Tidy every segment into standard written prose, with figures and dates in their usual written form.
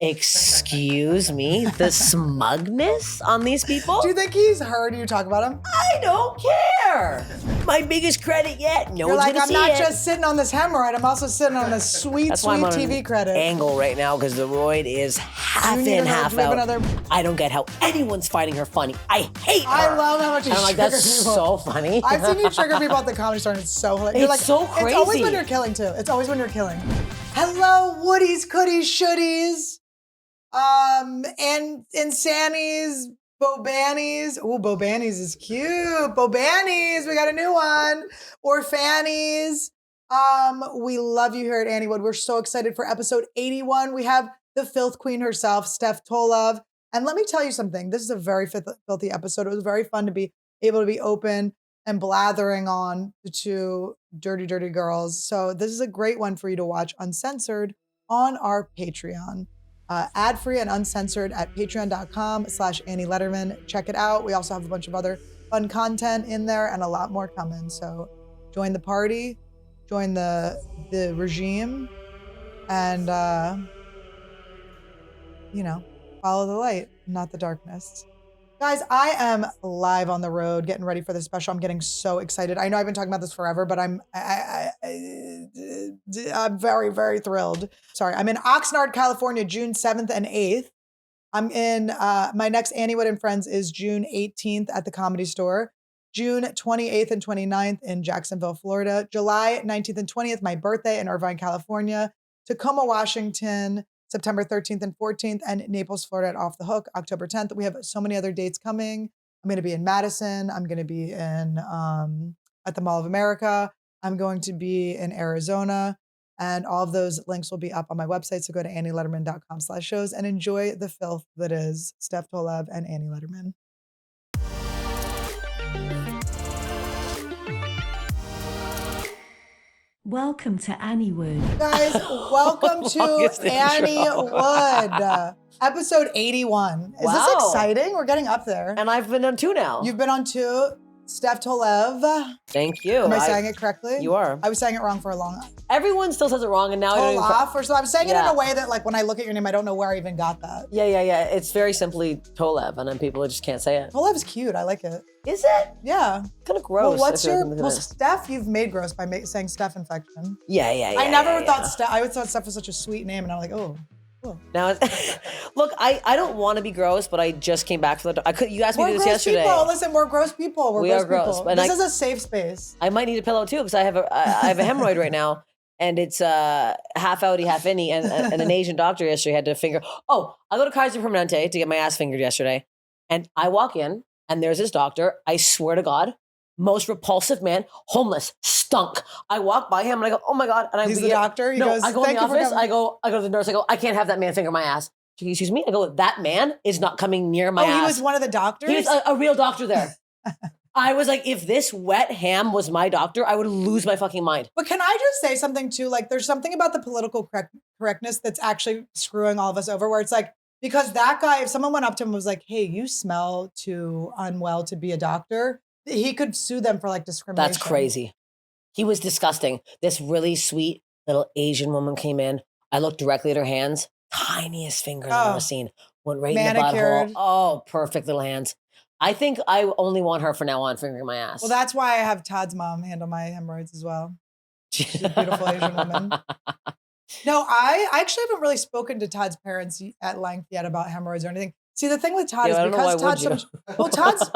Excuse me? The smugness on these people? Do you think he's heard you talk about him? I don't care. My biggest credit yet. No You're one's like, gonna I'm see not it. just sitting on this hemorrhoid, I'm also sitting on this sweet, That's why sweet I'm on TV an credit. angle right now because the Roid is half Do you need in, half do we have out. another- I don't get how anyone's finding her funny. I hate her. I love how much you And I'm like, trigger that's people. so funny. I've seen you trigger people at the Comedy Store, and it's so hilarious. You're It's like, so It's always crazy. when you're killing, too. It's always when you're killing. Hello, Woodies, Cooties, Shoodies, and Sannies, Bobannies. Ooh, Bobannies is cute. Bobannies, we got a new one. Or Fannies. We love you here at Anniewood. We're so excited for episode 81. We have the filth queen herself, Steph Tolev. And let me tell you something. This is a very filthy episode. It was very fun to be able to be open and blathering on the two dirty, dirty girls. So this is a great one for you to watch uncensored on our Patreon. Ad-free and uncensored at patreon.com/Annie Lederman. Check it out. We also have a bunch of other fun content in there and a lot more coming. So join the party, join the regime, and follow the light, not the darkness. Guys, I am live on the road, getting ready for the special. I'm getting so excited. I know I've been talking about this forever, but I'm very, very thrilled. Sorry, I'm in Oxnard, California, June 7th and 8th. I'm in, my next Anniewood and Friends is June 18th at the Comedy Store. June 28th and 29th in Jacksonville, Florida. July 19th and 20th, my birthday in Irvine, California. Tacoma, Washington, September 13th and 14th, and Naples, Florida at Off the Hook, October 10th. We have so many other dates coming. I'm going to be in Madison. I'm going to be in at the Mall of America. I'm going to be in Arizona. And all of those links will be up on my website. So go to annielederman.com/shows and enjoy the filth that is Steph Tolev and Annie Lederman. Welcome to Anniewood. Guys, welcome to Anniewood, episode 81. Is this exciting? We're getting up there. And I've been on 2 now. You've been on 2. Steph Tolev. Thank you. Am I saying it correctly? You are. I was saying it wrong for a long time. Everyone still says it wrong, and now I don't even... Tolev, or so I'm saying it in a way that, like, when I look at your name, I don't know where I even got that. Yeah. It's very simply Tolev, and then people just can't say it. Tolev's cute. I like it. Is it? Yeah. Kind of gross. Well, Steph, you've made gross by saying Steph infection. Yeah. I never thought Steph. I always thought Steph was such a sweet name, and I'm like, oh. Now, look, I don't want to be gross, but I just came back from the. You asked me to do this yesterday. People. Listen, we're gross people. We are gross. People. This is a safe space. I might need a pillow too because I have a hemorrhoid right now, and it's half outy, half inny, and an Asian doctor yesterday had to finger. Oh, I go to Kaiser Permanente to get my ass fingered yesterday, and I walk in, and there's this doctor. I swear to God, most repulsive man, homeless, stunk. I walk by him and I go, oh my God. And He's the doctor? He goes, I go in the office, I go to the nurse, I go, I can't have that man finger my ass. She goes, excuse me? I go, that man is not coming near my ass. He was one of the doctors? He was a real doctor there. I was like, if this wet ham was my doctor, I would lose my fucking mind. But can I just say something too? Like, there's something about the political correctness that's actually screwing all of us over, where it's like, because that guy, if someone went up to him and was like, hey, you smell too unwell to be a doctor, he could sue them for like discrimination. That's crazy. He was disgusting. This really sweet little Asian woman came in. I looked directly at her hands. Tiniest fingers I've ever seen. Went right in the butthole. Oh, perfect little hands. I think I only want her from now on fingering my ass. Well, that's why I have Todd's mom handle my hemorrhoids as well. She's a beautiful Asian woman. No, I actually haven't really spoken to Todd's parents at length yet about hemorrhoids or anything. See, the thing with Todd is because Todd's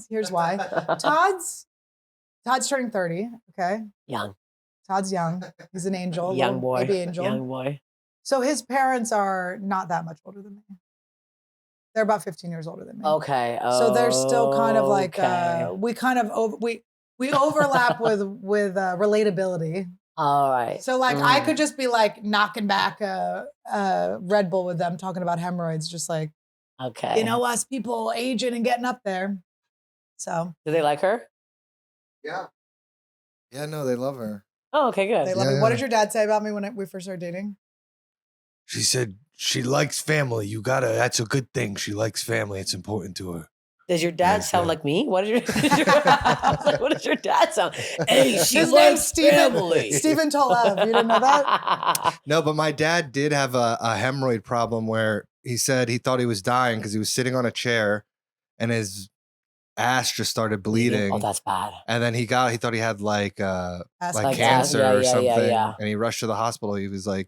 here's why. Todd's turning 30, okay? Young. Todd's young. He's an angel. Young boy. Baby angel. Young boy. So his parents are not that much older than me. They're about 15 years older than me. Okay. So they're still kind of like, we overlap with relatability. All right. So like I could just be like knocking back a Red Bull with them talking about hemorrhoids, just like, okay. You know, us people aging and getting up there. So. Do they like her? Yeah. Yeah, no, they love her. Oh, okay, good. They love me. Yeah. What did your dad say about me when we first started dating? She said she likes family. That's a good thing. She likes family. It's important to her. Does your dad Yes, sound yeah. like me? What did I was like, what does your dad sound? Hey, she His name's likes Stephen. family. Stephen Tolev. You didn't know that? No, but my dad did have a hemorrhoid problem where he said he thought he was dying because he was sitting on a chair and his ass just started bleeding. Oh, that's bad. And then he thought he had like Like cancer yeah, or yeah, something. yeah. And he rushed to the hospital. He was like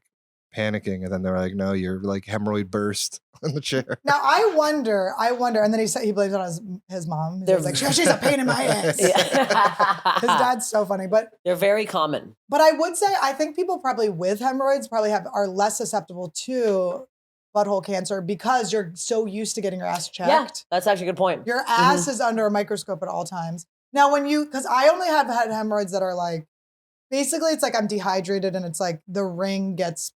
panicking. And then they're like, no, you're like hemorrhoid burst on the chair. Now I wonder, and then he blames it on his mom. He's like, she's a pain in my ass. Yeah. His dad's so funny, but They're very common. I would say I think people probably with hemorrhoids probably are less susceptible to butthole cancer because you're so used to getting your ass checked. Yeah, that's actually a good point. Your ass is under a microscope at all times. Now, because I only have had hemorrhoids that are like, basically it's like I'm dehydrated and it's like the ring gets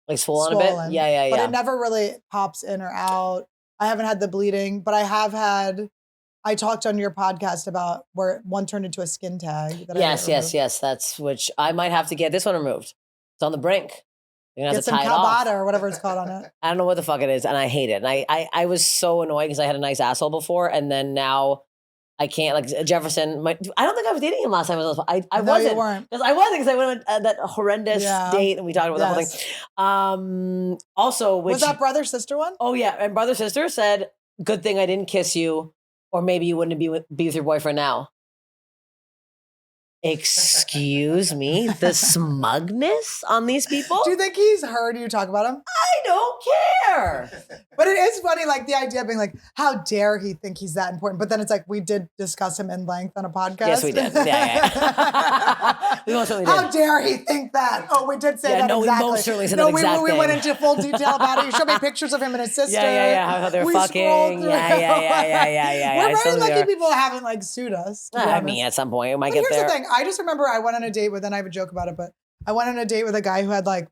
Like swollen a bit? Yeah. But it never really pops in or out. I haven't had the bleeding, but I talked on your podcast about where one turned into a skin tag. Yes. That's which I might have to get this one removed. It's on the brink. You're gonna have Get to some tie it off. Calbata or whatever it's called on it. I don't know what the fuck it is, and I hate it. And I was so annoyed because I had a nice asshole before, and then now I can't. Like Jefferson, I don't think I was dating him last time. I No, wasn't. you weren't. Because I wasn't, because I went on that horrendous date, and we talked about the whole Yes. thing. Also, which Was that brother sister one? oh yeah, and brother sister said, "Good thing I didn't kiss you, or maybe you wouldn't be with your boyfriend now." Excuse me, the smugness on these people. Do you think he's heard you talk about him? I don't care. But it is funny, like the idea of being like, how dare he think he's that important? But then it's like, we did discuss him in length on a podcast. Yes, we did. Yeah. We most certainly did. How dare he think that? Oh, we did say that no, exactly. we most certainly said no, that exact we thing. went into full detail about it. You showed me pictures of him and his sister. Yeah. How they're We scrolled fucking. through. Yeah. We're I very still lucky there. people haven't like sued us. to be I honest. mean, at some point, we might But get here's there. the thing. I just remember I went on a date with, and I have a joke about it, but I went on a date with a guy who had like,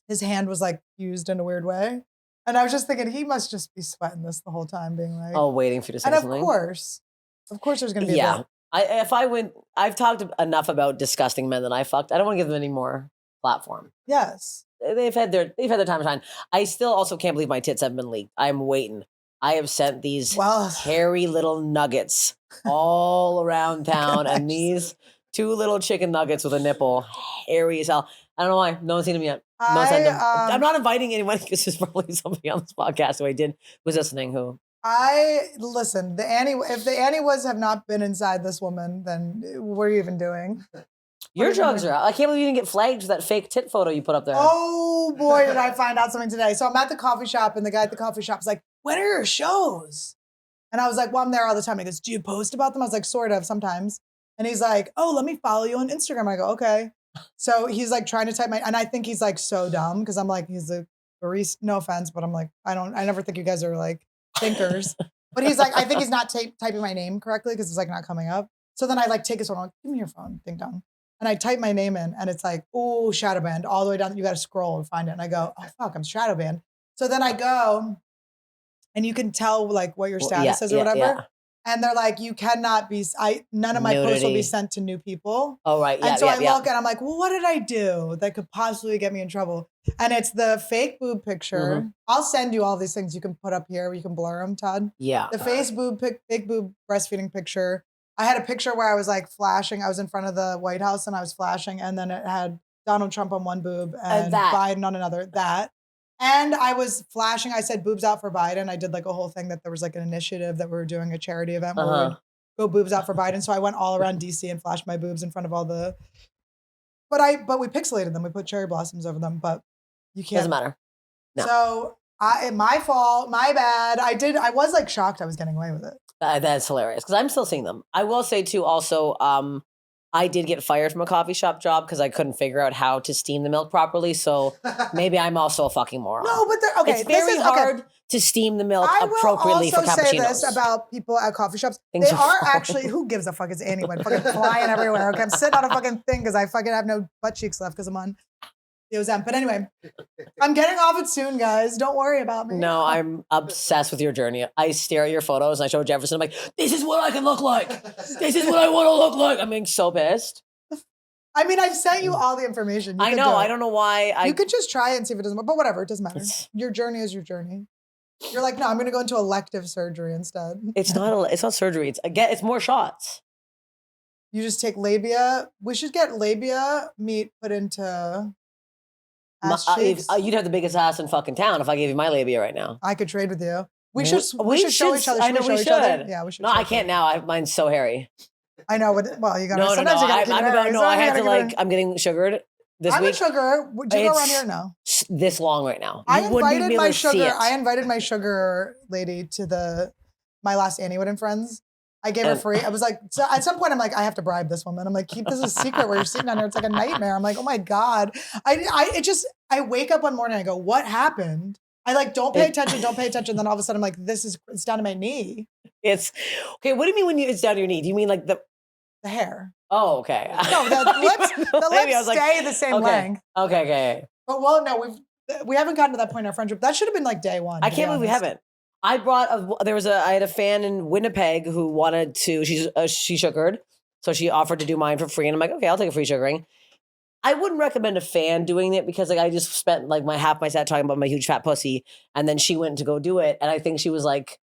his hand was like used in a weird way. And I was just thinking, he must just be sweating this the whole time, being like, Oh, waiting for you to say and of something. course there's going to be a Yeah. bit. I've talked enough about disgusting men that I fucked. I don't want to give them any more platform. Yes. They've had their time to shine. I still also can't believe my tits have been leaked. I'm waiting. I have sent these Well, hairy little nuggets all around town, and these 2 little chicken nuggets with a nipple, hairy as hell. I don't know why. No one's seen them yet. No one's sent them. I'm not inviting anyone because there's probably somebody on this podcast who was listening who. listen, if the Anniewoods have not been inside this woman, then what are you even doing? Your drugs are out. I can't believe you didn't get flagged for that fake tit photo you put up there. Oh boy, did I find out something today. So I'm at the coffee shop and the guy at the coffee shop is like, when are your shows? And I was like, well, I'm there all the time. He goes, do you post about them? I was like, sort of, sometimes. And he's like, oh, let me follow you on Instagram. I go, okay. So he's like trying to type and I think he's like so dumb because I'm like, he's a barista, no offense, but I'm like, I never think you guys are like thinkers. But he's like, I think he's not typing my name correctly because it's like not coming up. So then I like take his phone, I'm like, give me your phone, ding dong. And I type my name in and it's like, oh, shadow banned all the way down. You got to scroll and find it. And I go, oh, fuck, I'm shadow banned. So then I go and you can tell like what your status is or whatever. Yeah. And they're like, you cannot be, none of my posts will be Nudity. sent to new people. Oh, right. Yeah, And so I look and I'm like, well, what did I do that could possibly get me in trouble? And it's the fake boob picture. I'll send you all these things you can put up here. You can blur them, Todd. Yeah. The fake boob breastfeeding picture. I had a picture where I was like flashing. I was in front of the White House and I was flashing. And then it had Donald Trump on one boob and Biden on another. And I was flashing. I said boobs out for Biden. I did like a whole thing that there was like an initiative that we were doing a charity event where we would go boobs out for Biden. So I went all around DC and flashed my boobs in front of all the. But we pixelated them. We put cherry blossoms over them. But you can't. Doesn't matter. No. So my fault. My bad. I was like shocked. I was getting away with it. That's hilarious because I'm still seeing them. I will say too. Also, I did get fired from a coffee shop job because I couldn't figure out how to steam the milk properly. So maybe I'm also a fucking moron. No, but it's very hard to steam the milk appropriately for cappuccinos. I will also say this about people at coffee shops. Things they are are falling. actually, who gives a fuck? It's Anniewood. Fucking flying everywhere. Okay, I'm sitting on a fucking thing because I fucking have no butt cheeks left because I'm on DOZM. But anyway, I'm getting off it soon, guys. Don't worry about me. No, I'm obsessed with your journey. I stare at your photos and I show Jefferson. I'm like, this is what I can look like. This is what I want to look like. I'm being so pissed. I mean, I've sent you all the information. You I could know. do it. I don't know why. You could just try it and see if it doesn't work. But whatever, it doesn't matter. It's- Your journey is your journey. You're like, no, I'm going to go into elective surgery instead. It's not surgery. It's more shots. You just take labia. We should get labia meat put into ass cheeks. You'd have the biggest ass in fucking town if I gave you my labia right now. I could trade with you. We should show each other. I know we show each should. other? Yeah, we should. No, I can't now. Mine's so hairy. I know. Well, you got to. No. Sometimes you got to. I had to like. I'm getting sugared this I'm week. a sugar. Do you go around here? No. This long right now. I invited my sugar. I invited my sugar lady to my last Anniewood and Friends. I gave her free. I was like, so at some point, I'm like, I have to bribe this woman. I'm like, keep this a secret where you're sitting down there. It's like a nightmare. I'm like, oh my God. I wake up one morning, I go, what happened? I like, don't pay attention. Then all of a sudden I'm like, it's down to my knee. It's okay. What do you mean when it's down to your knee? Do you mean like the hair? Oh, okay. No, the lips stay the same length. Okay. But well, no, we haven't gotten to that point in our friendship. That should have been like day one. I can't believe we haven't. I had a fan in Winnipeg who wanted to, she sugared. So she offered to do mine for free. And I'm like, okay, I'll take a free sugaring. I wouldn't recommend a fan doing it because like I just spent like half my set talking about my huge fat pussy. And then she went to go do it. And I think she was like,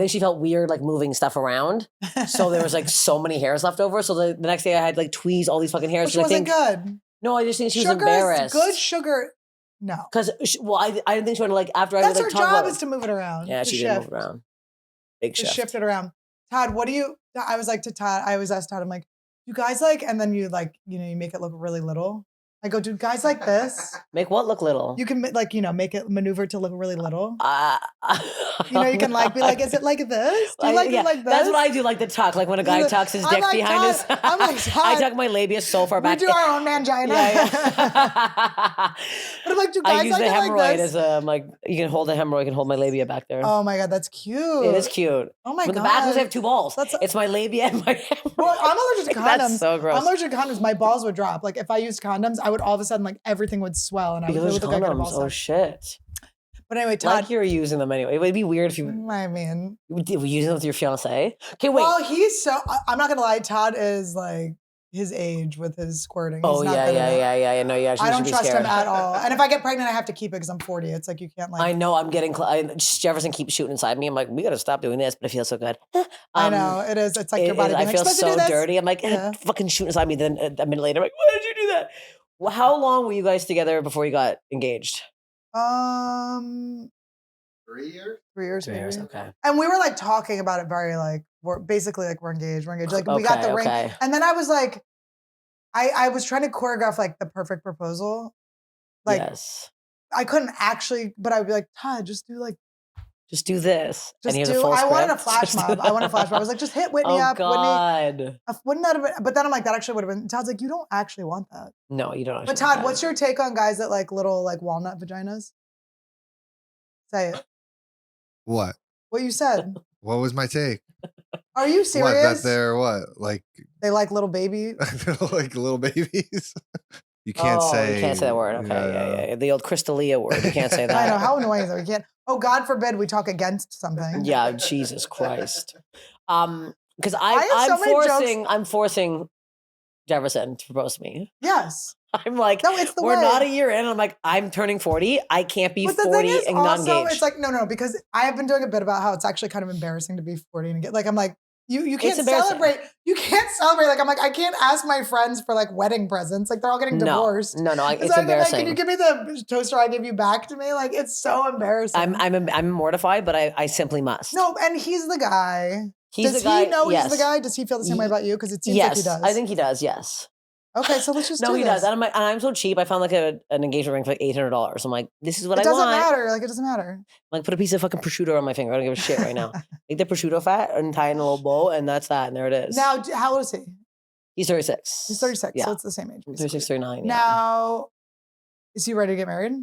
she felt weird like moving stuff around. So there was like so many hairs left over. So the next day I had like tweeze all these fucking hairs. Which wasn't good. No, I just think she was embarrassed. Good sugar. No. Because, I didn't think she wanted to like, after that's I would like her job is to move it around. Yeah, she did move it around. Big shift. Shift it around. Todd, I was like to Todd, I always ask Todd, I'm like, you guys like, and then you like, you make it look really little. I go, do guys like this? Make what look little? You can like, make it maneuver to look really little. You can like be like, is it like this? Do you like it like this? That's what I do, like the tuck. Like when a guy tucks his dick behind his. I'm like, Todd, I tuck my labia so far back. We do our own mangina. Yeah. But I'm like, do guys I use like the hemorrhoid like this? as like you can hold the hemorrhoid, you can hold my labia back there. Oh my God, that's cute. It is cute. Oh my God. The back ones have two balls. It's my labia and my hemorrhoid. Well, I'm allergic to condoms. That's so gross. I'm allergic to condoms. My balls would drop. Like if I used condoms, I would all of a sudden like everything would swell and I would look like I got a ball. Oh shit. But anyway, Todd. Like you're using them anyway. It would be weird if you. I mean. Were you using them with your fiance? Okay, wait. Well, I'm not going to lie. Todd is like his age with his squirting. Oh, yeah. No, yeah. I don't trust him at all. And if I get pregnant, I have to keep it because I'm 40. It's like you can't like. I know. I'm getting. Jefferson keeps shooting inside me. I'm like, we got to stop doing this, but it feels so good. I know. It is. It's like your body. I feel so dirty. I'm like, fucking shooting inside me. Then a minute later, I'm like, why did you do that? Well, how long were you guys together before you got engaged? 3 years. 3 years. 3 years. Okay. And we were like talking about it very like we're basically like we're engaged. Like we got the ring, and then I was like, I was trying to choreograph like the perfect proposal. Like I couldn't actually, but I would be like, Todd, just do this. I wanted a flash mob. I was like, just hit Whitney up. God. Whitney. Wouldn't that have been, but then I'm like, that actually would have been, Todd's like, you don't actually want that. No, you don't. But Todd, what's your take on guys that like little like walnut vaginas? Say it. What? What you said. What was my take? Are you serious? What, that they're what? Like they like little baby? Like little babies? You can't say. You can't say that word. Okay, yeah. The old Crystalia word. You can't say that. I know. How annoying is that? We can't. Oh, God forbid we talk against something. Yeah, Jesus Christ. Because I'm forcing Jefferson to propose to me. Yes. I'm like, no, it's the we're way. not a year in. I'm like, I'm turning 40. I can't be 40 and not engaged. It's like, no, because I have been doing a bit about how it's actually kind of embarrassing to be 40 and get like, I'm like, you can't celebrate. You can't celebrate. Like, I'm like, I can't ask my friends for like wedding presents. Like they're all getting divorced. No, it's embarrassing. Like, can you give me the toaster I gave you back to me? Like, it's so embarrassing. I'm mortified, but I simply must. No, and he's the guy. Does he know he's the guy? Does he feel the same way about you? Because it seems like he does. I think he does. Yes. Okay, so let's just do this. No, he does. And I'm so cheap. I found like an engagement ring for like $800. I'm like, this is what I want. It doesn't matter. Like, it doesn't matter. Like, put a piece of fucking prosciutto on my finger. I don't give a shit right now. Take the prosciutto fat and tie it in a little bow, and that's that. And there it is. Now, how old is he? He's 36. He's 36, yeah. so it's the same age. 36, 39. Yeah. Now, is he ready to get married?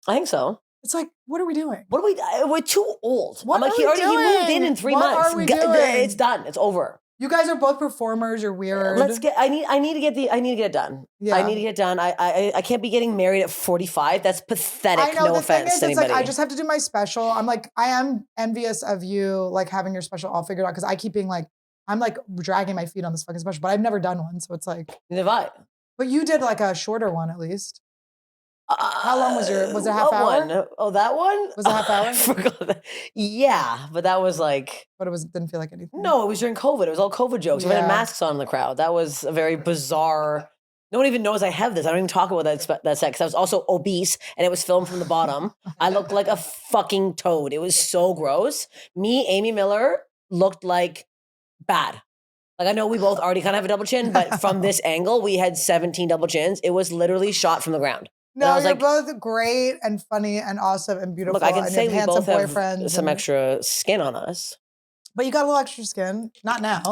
I think so. It's like, what are we doing? We're too old. What I'm like, he moved in 3 months. What are we doing? It's done. It's over. You guys are both performers. You're weird. I need to get it done. Yeah. I need to get it done. I can't be getting married at 45. That's pathetic. I know. No the offense thing is, to it's anybody. like I just have to do my special. I'm like, I am envious of you, like having your special all figured out because I keep being like, I'm like dragging my feet on this fucking special, but I've never done one, so it's like. Neither have I. But you did like a shorter one at least. How long was it a half what hour? one? Oh, that one? Was it a half hour? I forgot that. Yeah, but that was like But didn't feel like anything. no, it was during COVID. It was all COVID jokes. We Yeah. had masks on in the crowd. That was a very bizarre. No one even knows I have this. I don't even talk about that set because I was also obese and it was filmed from the bottom. I looked like a fucking toad. It was so gross. Me, Amy Miller looked like bad. Like I know we both already kind of have a double chin, but from this angle, we had 17 double chins. It was literally shot from the ground. And No, I was you're like, both great and funny and awesome and beautiful. look, I can and say you have we both handsome have boyfriends some and- extra skin on us. But you got a little extra skin. Not now.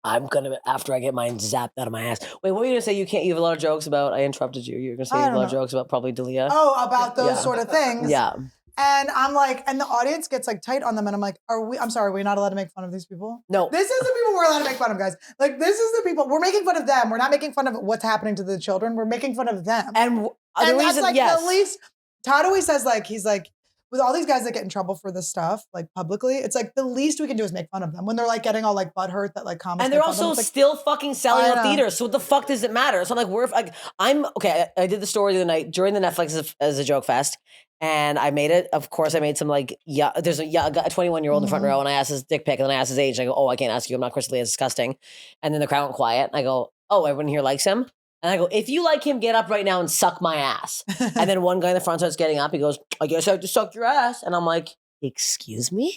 I'm gonna after I get mine zapped out of my ass. Wait, what were you gonna say? You have a lot of jokes about. I interrupted you. You're gonna say I you have a don't lot of know. jokes about probably Dalia. Oh, about those Yeah. sort of things. Yeah. And I'm like, and the audience gets like tight on them. And I'm like, I'm sorry, are we not allowed to make fun of these people? No. This is the people we're allowed to make fun of, guys. Like, this is the people, we're making fun of them. We're not making fun of what's happening to the children. We're making fun of them. And the And that's reason, like yes. the least, Todd always says like, he's like, with all these guys that get in trouble for this stuff, like publicly, it's like the least we can do is make fun of them when they're like getting all like butthurt that like comics. And they're make fun of them. also It's like, still fucking selling I out know. theaters. So what the fuck does it matter? So I'm like, I'm okay. I did the story the other night during the Netflix as a joke fest. And I made it. Of course, I made some like, there's a 21-year-old in the front Mhm. row, and I asked his dick pic, and then I asked his age. And I go, oh, I can't ask you. I'm not Chris D'Elia. It's disgusting. And then the crowd went quiet. And I go, oh, everyone here likes him. And I go, if you like him, get up right now and suck my ass. And then one guy in the front starts getting up. He goes, I guess I have to suck your ass. And I'm like, excuse me?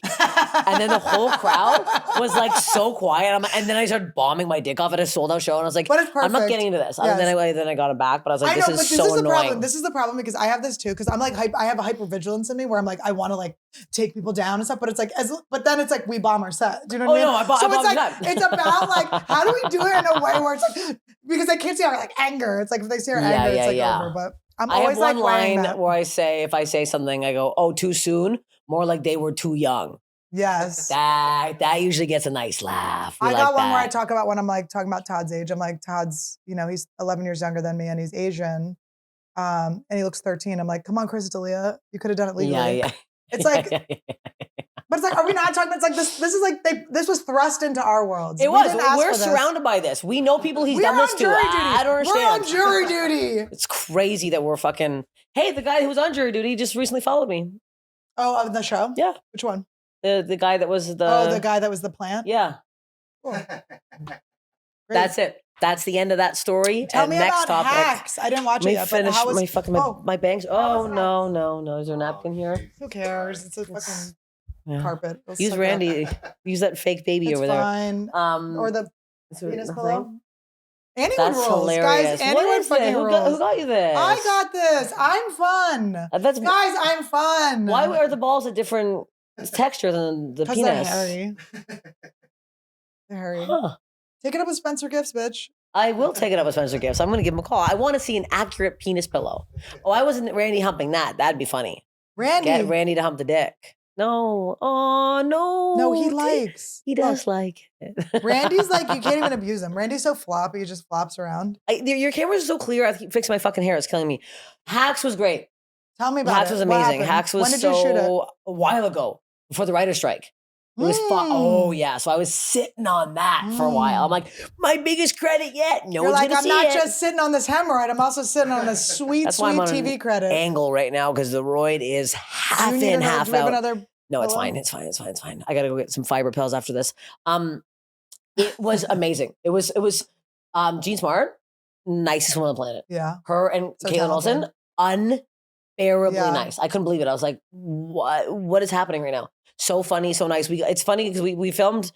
And then the whole crowd was like so quiet. And then I started bombing my dick off at a sold out show. And I was like, But it's I'm not perfect. getting into this. Yes. Then I got him back. But I was like, I know, this but is this so is the annoying. problem. This is the problem because I have this too. Because I'm like, I have a hypervigilance in me where I'm like, I want to like take people down and stuff. But it's like, but then it's like we bomb our set. Do you know what I mean? no, I so bomb it's like your set. it's about like how do we do it in a way where it's like because they can't see our like anger. It's like if they see our Yeah, anger, yeah, it's like yeah. over. But I'm I always have one like weighing line that. where I say, if I say something, I go, oh, too soon? More like they were too young. Yes. That usually gets a nice laugh. We I like got one where I that. talk about when I'm like talking about Todd's age. I'm like, Todd's, he's 11 years younger than me and he's Asian. And he looks 13. I'm like, come on, Chris D'Elia, you could have done it legally. Yeah. It's like, but it's like, are we not talking? It's like this is like this was thrust into our worlds. It We was. didn't ask We're for this. surrounded by this. We know people he's We're done this on to. jury duty. I don't understand. We're on jury duty. It's crazy that we're fucking. Hey, the guy who was on jury duty just recently followed me. Oh, of the show? Yeah. Which one? The guy that was The guy that was the plant? Yeah. Cool. Great. That's it. That's the end of that story. Tell And me next about topic. hacks. I didn't watch Let it me yet. But finish how was, my fucking my bangs. Oh no. Is there a napkin here? Who cares? It's a fucking Yeah. carpet. It'll Use suck it up. Randy. Use that fake baby It's over there. fine. Or the is there penis nothing? pillow. Anniewood That's rules. hilarious. Guys, What Anniewood is fucking it? rules. Who got you this? I got this. I'm fun. That's Guys, I'm fun. why are the balls a different texture than the Because they're penis? hairy. They're hairy. Huh. Take it up with Spencer Gifts, bitch. I will take it up with Spencer Gifts. I'm going to give him a call. I want to see an accurate penis pillow. Oh, I wasn't Randy humping that. That'd be funny. Randy. Get Randy to hump the dick. No. Oh, no. No, he likes. He does like it. Look, Randy's like, you can't even abuse him. Randy's so floppy, he just flops around. Your cameras are so clear. I keep fixing my fucking hair. It's killing me. Hacks was great. Tell me about Hacks it. was What amazing. happened? Hacks was When did you shoot it? so a while ago before the writer's strike. It was fun. Oh yeah, so I was sitting on that for a while. I'm like, my biggest credit yet. No You're one's like, gonna I'm see not it. just sitting on this hemorrhoid. I'm also sitting on this sweet, That's why sweet I'm on TV an credit. angle right now because the Roid is half Do you need in, another- half do we have out. another No, it's pillow? fine. It's fine. It's fine. It's fine. I gotta go get some fiber pills after this. It was amazing. It was Jean Smart, nicest woman on the planet. Yeah. Her and So Caitlin Olsen, talented. unbearably Yeah. nice. I couldn't believe it. I was like, what is happening right now? So funny, so nice. It's funny because we filmed,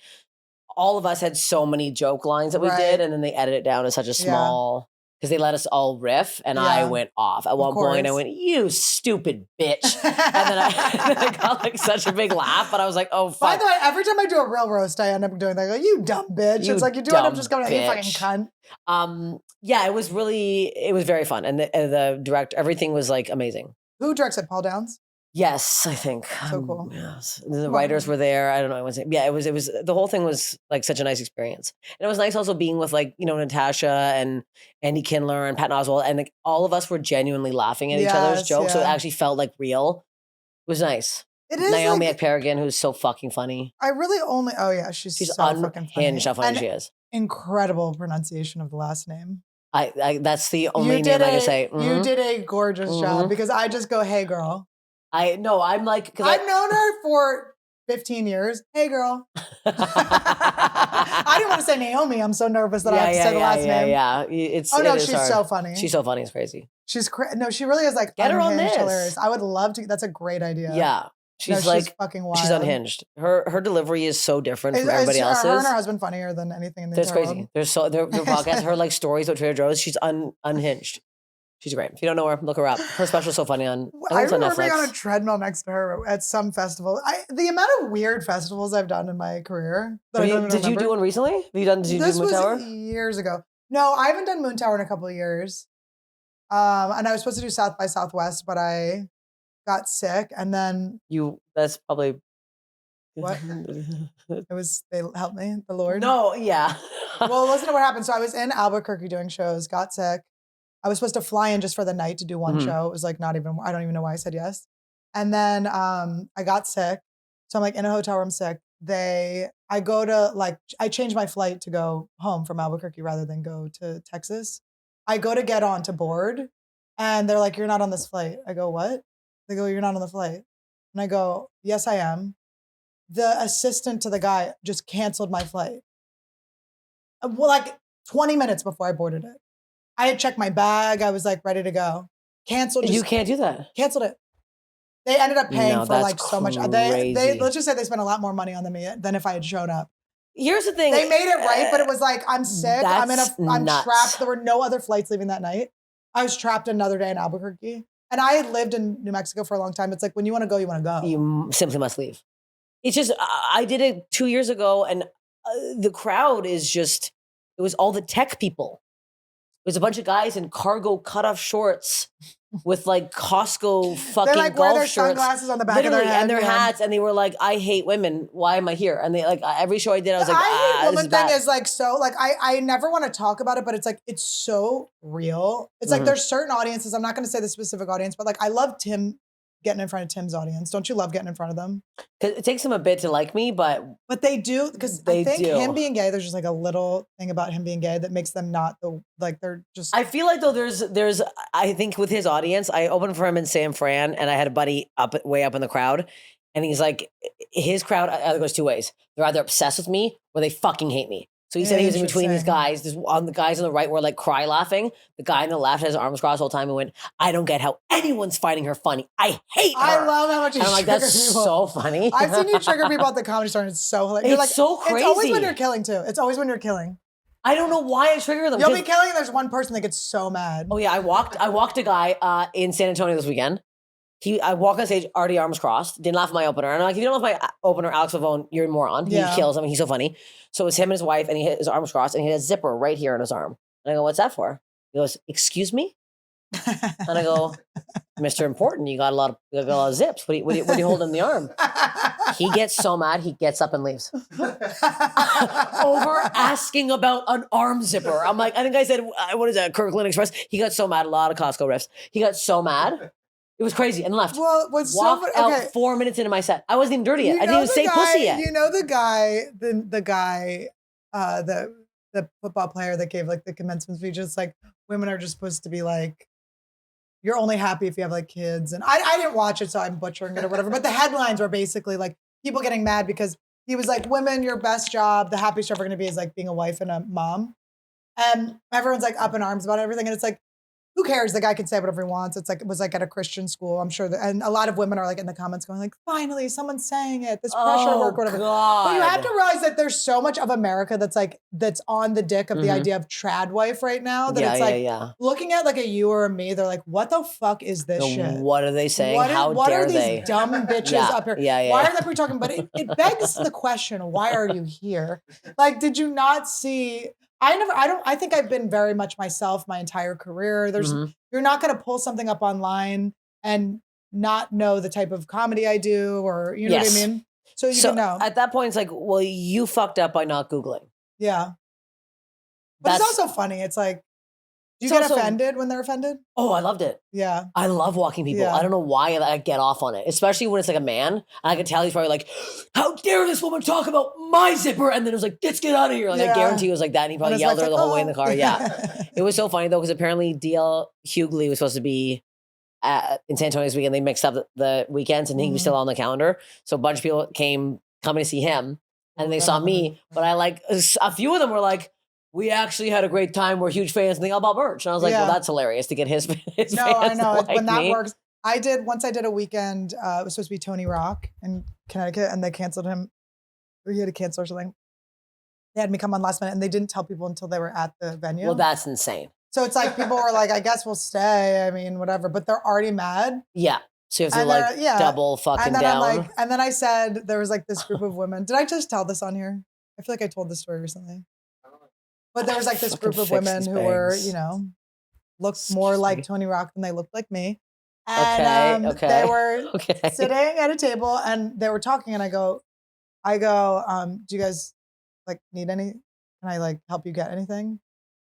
all of us had so many joke lines that we Right. did, and then they edit it down to such a small, because they let us all riff, and I Yeah. went off. At one point, I course. went, you stupid bitch. And then I got like such a big laugh, but I was like, oh, By fuck. the way, every time I do a real roast, I end up doing that. I go, you dumb bitch. You It's like you do end up dumb just going, you fucking bitch. cunt. Yeah, it was very fun. And the director, everything was like amazing. Who directs it? Paul Downs? Yes, I think. So cool. Yes. The writers were there. I don't know. I wasn't. Yeah, it was, the whole thing was like such a nice experience. And it was nice also being with like, Natasha and Andy Kindler and Patton Oswalt. And like all of us were genuinely laughing at each other's Yes, jokes. So it yeah. actually felt like real. It was nice. It is Naomi like, Ekperigin, who's so fucking funny. I really only, oh yeah, she's She's so fucking funny. unhinged how funny And she is. incredible pronunciation of the last name. That's the only name I can say. You did a gorgeous job because I just go, hey, girl. I'm like, because I've known her for 15 years. Hey, girl. I didn't want to say Naomi. I'm so nervous that I have to say the last name. Yeah. She's she's so funny. She's so funny. It's crazy. No, she really is like get her on unhinged, this. Hilarious. I would love to. That's a great idea. Yeah. She's fucking wild. She's unhinged. Her delivery is so different from everybody else's. Her and her husband funnier than anything in the That's entire crazy. world. Their podcast, her like stories about Trader Joe's. She's unhinged. She's great. If you don't know her, look her up. Her special's so funny on. I it's on remember being Netflix. on a treadmill next to her at some festival. The amount of weird festivals I've done in my career. Did you do one recently? Have you done? Did you do Moon Tower? This was years ago. No, I haven't done Moon Tower in a couple of years. And I was supposed to do South by Southwest, but I got sick, and then That's probably what? They helped me, the Lord. No, yeah. Well, listen to what happened. So I was in Albuquerque doing shows, got sick. I was supposed to fly in just for the night to do one show. It was like I don't even know why I said yes. And then I got sick. So I'm like in a hotel room sick. I changed my flight to go home from Albuquerque rather than go to Texas. I go to get on to board and they're like, you're not on this flight. I go, what? They go, you're not on the flight. And I go, yes, I am. The assistant to the guy just canceled my flight. Well, like 20 minutes before I boarded it. I had checked my bag. I was like ready to go. Canceled. You can't do that. Canceled it. They ended up paying for like so much. Crazy. They let's just say they spent a lot more money on me than if I had shown up. Here's the thing. They made it right, but it was like I'm sick. I'm nuts. trapped. There were no other flights leaving that night. I was trapped another day in Albuquerque, and I had lived in New Mexico for a long time. It's like when you want to go, you want to go. You simply must leave. It's just I did it 2 years ago, and the crowd is just. It was all the tech people. It was a bunch of guys in cargo cutoff shorts with like Costco fucking They're like, golf wear their shorts, sunglasses on the back literally, of their head, and their hats, and they were like, "I hate women. Why am I here?" And they like every show I did, I was like, I hate this woman is bad. thing is like so like I never want to talk about it, but it's like it's so real. It's like there's certain audiences. I'm not going to say the specific audience, but like I love Tim getting in front of Tim's audience. Don't you love getting in front of them? Because it takes them a bit to like me, but they do because I think him being gay, there's just like a little thing about him being gay that makes them not they're just. I feel like though there's I think with his audience, I opened for him in San Fran, and I had a buddy way up in the crowd, and he's like, his crowd either goes two ways. They're either obsessed with me or they fucking hate me. So he said he was in between these guys. The guys on the right were like cry laughing. The guy on the left had his arms crossed the whole time and went, I don't get how anyone's finding her funny. I hate her. I love how much you and I'm like, trigger that's people. so funny. I've seen you trigger people at the Comedy Store and it's so hilarious. It's so crazy. It's always when you're killing too. It's always when you're killing. I don't know why I trigger them. You'll be killing and there's one person that gets so mad. Oh yeah, I walked a guy in San Antonio this weekend. I walked on stage, already arms crossed, didn't laugh at my opener. And I'm like, if you don't laugh at my opener, Alex Pavone, you're a moron. He kills him. He's so funny. So it was him and his wife, and he had his arms crossed, and he had a zipper right here in his arm. And I go, what's that for? He goes, excuse me? And I go, Mr. Important, you got a lot of zips. What are you holding in the arm? He gets so mad, he gets up and leaves. Over asking about an arm zipper. I'm like, I think I said, what is that, Kirkland Express? He got so mad, a lot of Costco riffs. He got so mad. It was crazy and left. Well, what's Walked so out 4 minutes into my set. I wasn't even dirty yet. I didn't even say pussy yet. You know the guy, the football player that gave like the commencement speech. It's like women are just supposed to be like, you're only happy if you have like kids. And I didn't watch it, so I'm butchering it or whatever. But the headlines were basically like people getting mad because he was like, women, your best job, the happiest job we're going to be is like being a wife and a mom. And everyone's like up in arms about everything. And it's like, who cares? The guy can say whatever he wants. It's like, it was like at a Christian school. I'm sure and a lot of women are like in the comments going like, finally, someone's saying it. This pressure at work, whatever. God. But you have to realize that there's so much of America that's on the dick of the idea of trad wife right now. That it's like looking at like a you or a me, they're like, what the fuck is this shit? What are they saying? What dare are these they? dumb bitches up here? Why are they talking? But it begs the question, why are you here? Like, did you not see? I think I've been very much myself my entire career. You're not going to pull something up online and not know the type of comedy I do, or you know what I mean? So you can know. At that point, it's like, well, you fucked up by not Googling. Yeah. But it's also funny. It's like, Do you It's get also- offended when they're offended? Oh, I loved it. Yeah. I love walking people. Yeah. I don't know why I get off on it, especially when it's like a man. And I can tell he's probably like, "How dare this woman talk about my zipper?" And then it was like, "Let's get out of here!" Like I Yeah. guarantee it was like that. And he probably it's yelled at her like, the whole way in the "Oh." car. Yeah, it was so funny though because apparently DL Hughley was supposed to be in San Antonio this weekend. They mixed up the weekends, and he was Mhm. still on the calendar. So a bunch of people coming to see him, and they saw me. But I like a few of them were like, "We actually had a great time. We're huge fans." And they all bought merch. And I was like, Yeah. "Well, that's hilarious to get his No, fans I know. to like When that me." works. Once I did a weekend, it was supposed to be Tony Rock in Connecticut, and they canceled him. Or he had to cancel or something. They had me come on last minute, and they didn't tell people until they were at the venue. Well, that's insane. So it's like people were like, I guess we'll stay. I mean, whatever. But they're already mad. Yeah. So you have to And like they're- yeah. double fucking And then down. I'm like, and then I said there was like this group of women. Did I just tell this on here? I feel like I told this story recently. But there was like this Fucking group of fix women these who were, bangs. you know, looked more like Excuse Tony Rock than they looked like me. And Okay, they okay. were Okay. sitting at a table and they were talking and I go, do you guys like need any? Can I like help you get anything?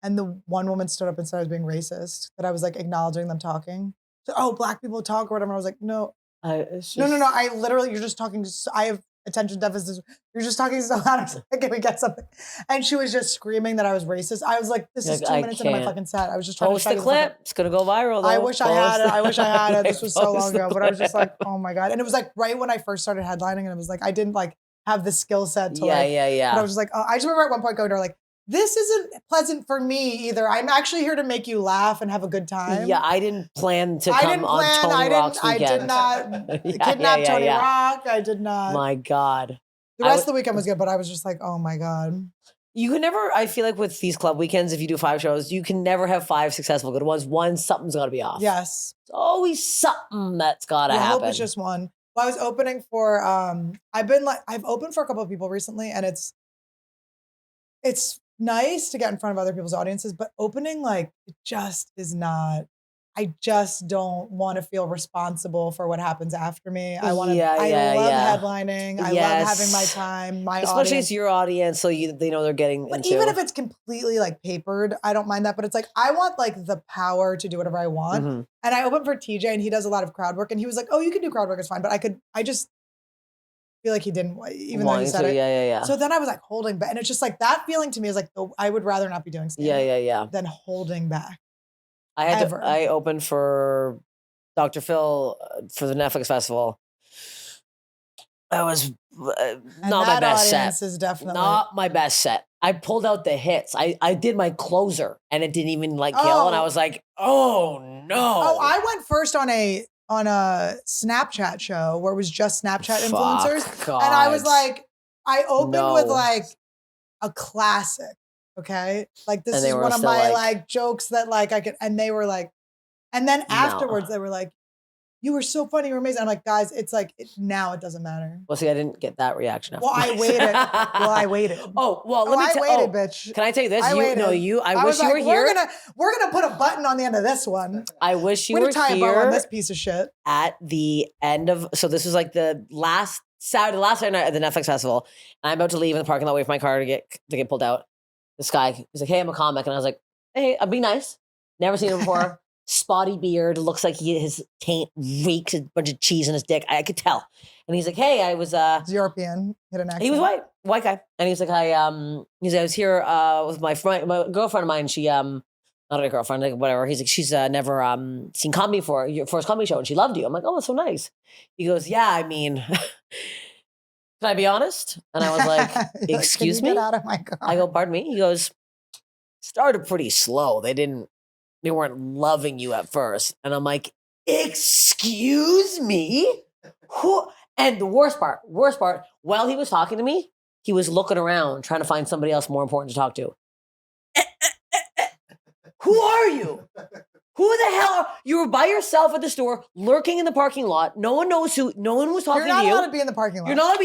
And the one woman stood up and said I was being racist, that I was like acknowledging them talking. So, oh, black people talk or whatever. I was like, no, It's no. just- I literally, you're just talking. I have attention deficit. You're just talking so loud. I was like, can we get something? And she was just screaming that I was racist. I was like, this You're is like, 2 I minutes into my can't. fucking set. I was just trying Post to the tell you clip. It's gonna go viral. Though. I wish I had it. Post I wish I had it. This was so Post long the ago, but I was just clip. like, oh my God. And it was like right when I first started headlining, and it was like, I didn't like have the skill set to yeah, like, yeah. but I was just like, oh, I just remember at one point going to her like, this isn't pleasant for me either. I'm actually here to make you laugh and have a good time. Yeah, I didn't plan to I come didn't on plan. Tony Rock's I weekend. did not Yeah, kidnap yeah, Tony yeah. Rock. I did not. My God. The rest of the weekend was good, but I was just like, oh my God. You can never, I feel like with these club weekends, if you do 5 shows, you can never have 5 successful good ones. Something's got to be off. Yes. It's always something that's got to I happen. hope it's just one. Well, I was opening for I've opened for a couple of people recently, and it's nice to get in front of other people's audiences, but opening like it just is not. I just don't want to feel responsible for what happens after me. I want to. Yeah, I love yeah. headlining. I love having my Yes. time. My Especially audience. it's your audience, so they know they're getting But into. even if it's completely like papered, I don't mind that. But it's like I want like the power to do whatever I want. Mhm. And I opened for TJ, and he does a lot of crowd work. And he was like, "Oh, you can do crowd work; it's fine." But I just feel like he didn't, even though he Wanting said to, it. yeah. So then I was like holding back, and it's just like that feeling to me is like I would rather not be doing stand-up yeah. than holding back. I Ever. opened for Dr. Phil for the Netflix festival. That was And not my that best audience set. is definitely Not my best set. I pulled out the hits. I did my closer and it didn't even like kill. And I Oh. was like, oh no. Oh, I went first on a Snapchat show where it was just Snapchat influencers. Fuck, And I was God. like, I opened with No. like a classic. Okay. Like this And they is were one of still my like- jokes that like I could, and they were like, and then afterwards they were like, you were so funny, you were amazing. I'm like, guys, it's like now it doesn't matter. Well, see, I didn't get that reaction. Well, I waited. Well, I waited. Oh, well, let me I tell waited, oh, bitch. Can I tell you this? I waited. I wish was you like, were here. We're gonna put a button on the end of this one. I wish you We're were gonna tie a bow on here this piece of shit. at the end of. So this was like the last Saturday night at the Netflix festival. And I'm about to leave in the parking lot, wait for my car to get pulled out. This guy, he's like, "Hey, I'm a comic," and I was like, "Hey, I'll be nice. Never seen him before. Spotty beard, looks like his taint reeks a bunch of cheese in his dick. I could tell." And he's like, "Hey, I was It's European. Hit an accent. He was white guy, and he's like, I was here with my girlfriend of mine. She not a girlfriend, like whatever. He's like, she's never seen comedy before, your first comedy show, and she loved you. I'm like, oh, that's so nice. He goes, yeah, I mean, can I be honest? And I was like, excuse Can you me. Get out of my car. I go, pardon me. He goes, started pretty slow. They weren't loving you at first, and I'm like, excuse me, who? And the worst part, while he was talking to me, he was looking around trying to find somebody else more important to talk to. Who are you? Who the hell are you? Were by yourself at the store, lurking in the parking lot. No one knows who. No one was talking You're not to you. allowed to be in the parking lot. You're not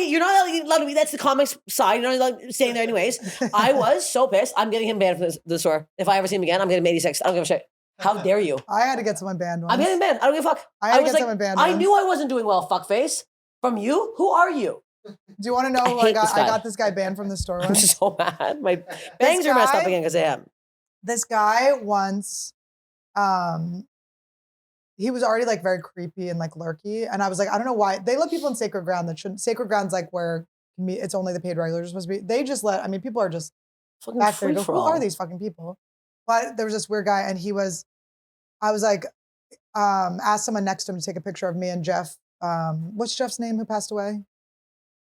allowed to be. That's the comics side. You're not allowed to stay there anyways. I was so pissed. I'm getting him banned from the store. If I ever see him again, I'm getting him 86. I don't give a shit. How dare you? I had to get someone banned once. I'm getting banned. I don't give a fuck. I had to was get someone banned I once. knew I wasn't doing well, fuckface. From you? Who are you? Do you want to know who hate this I guy. got this guy banned from the store I'm once? so mad. My bangs are messed up guy- again because I am. This guy once he was already like very creepy and like lurky. And I was like, I don't know why they let people in sacred ground that shouldn't. Sacred ground's like where it's only the paid regulars are supposed to be. They just let. I mean, people are just Fucking back there. free Go, for who all. are these fucking people? But there was this weird guy, and he was. I was like, asked someone next to him to take a picture of me and Jeff. What's Jeff's name? Who passed away?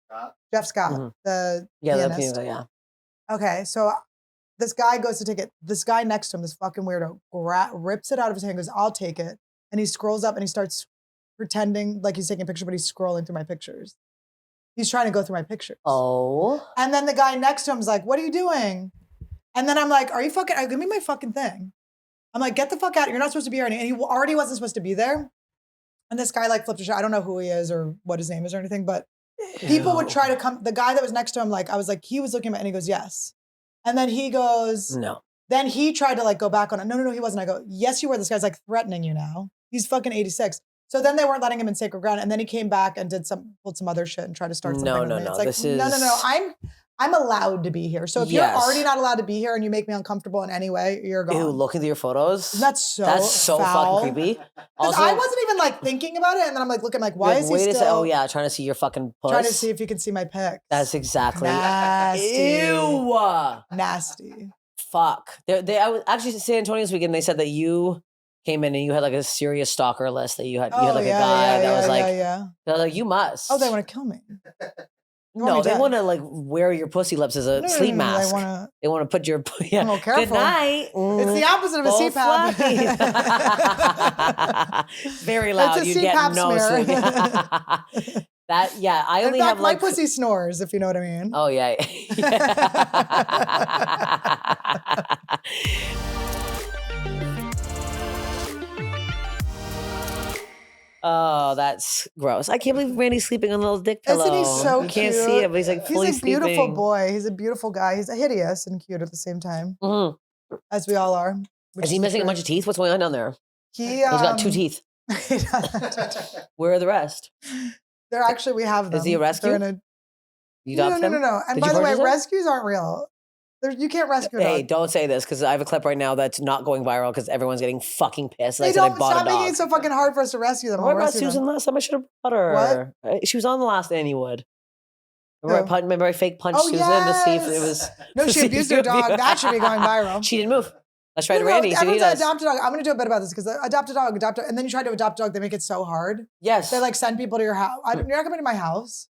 Scott. Jeff Scott, Mhm. the Yeah, pianist. yeah. Okay, so this guy goes to take it. This guy next to him, this fucking weirdo, rips it out of his hand, goes, I'll take it. And he scrolls up and he starts pretending like he's taking a picture, but he's scrolling through my pictures. He's trying to go through my pictures. Oh. And then the guy next to him is like, what are you doing? And then I'm like, are you fucking, give me my fucking thing. I'm like, get the fuck out. You're not supposed to be here. And he already wasn't supposed to be there. And this guy like flipped a shit. I don't know who he is or what his name is or anything, but people would try to come. The guy that was next to him, like, I was like, he was looking at me and he goes, yes. And then he goes, No. Then he tried to like go back on it. No, he wasn't. I go, yes, you were. This guy's like threatening you now. He's fucking 86. So then they weren't letting him in sacred ground. And then he came back and pulled some other shit and tried to start something with me. It's like, this is... no. I'm allowed to be here. So if you're already not allowed to be here and you make me uncomfortable in any way, you're gone. Ew, looking through your photos? That's so foul. Fucking creepy. Because I wasn't even like thinking about it. And then I'm like looking like, why is he still... Oh yeah, trying to see your fucking puss. Trying to see if you can see my pics. That's exactly... Nasty. Ew. Nasty. Fuck. I was actually in San Antonio this weekend. They said that you came in and you had like a serious stalker list that you had like a guy that was like, they're like, you must. Oh, they want to kill me. No, they want to like wear your pussy lips as a sleep mask. They want to put your careful. Good night. It's the opposite of a CPAP. Very loud. It's a You get CPAP no smear. sleep. I only have my like pussy snores, if you know what I mean. Oh yeah. Oh, that's gross. I can't believe Randy's sleeping on a little dick pillow. Isn't he so You cute? can't see it, but he's like fully He's a beautiful sleeping. boy. He's a beautiful guy. He's hideous and cute at the same time, as we all are. Is he missing a bunch of teeth? What's going on down there? He's got 2 teeth. Where are the rest? They're actually, we have them. Is he a rescue? You adopt them? No. And by the way, rescues aren't real. You can't rescue a dog. Hey, don't say this because I have a clip right now that's not going viral because everyone's getting fucking pissed. They I said I don't bought stop a dog. making it so fucking hard for us to rescue them. Remember Susan last time? I should have brought her. What? She was on the last Anniewood. Remember I fake punched Susan to see if it was... No, she abused her dog. That should be going viral. She didn't move. Let's try to Randy. Everyone's adopt a dog. I'm going to do a bit about this because adopt a dog, and then you try to adopt a dog, they make it so hard. Yes. They like send people to your house. You're not coming to my house.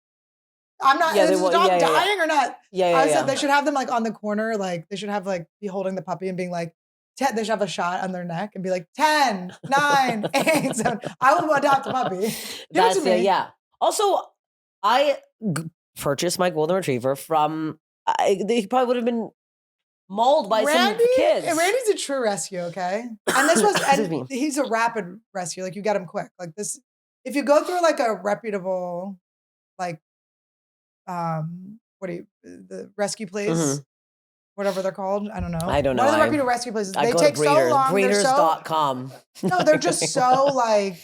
I'm not. Yeah, is the dog dying or not? I said they should have them like on the corner. Like they should have like be holding the puppy and being like, 10. They should have a shot on their neck and be like 10, 9, 8, 7. I will adopt a puppy. Give it to me. Yeah. Also, I purchased my golden retriever from. They probably would have been mauled by some kids. Randy's a true rescue. Okay, and this was. And he's a rapid rescue. Like you get him quick. Like this. If you go through like a reputable, like. The rescue place, whatever they're called. I don't know. I don't know. One of the reputable rescue places. They take so long. Breeders.com. No, they're just so like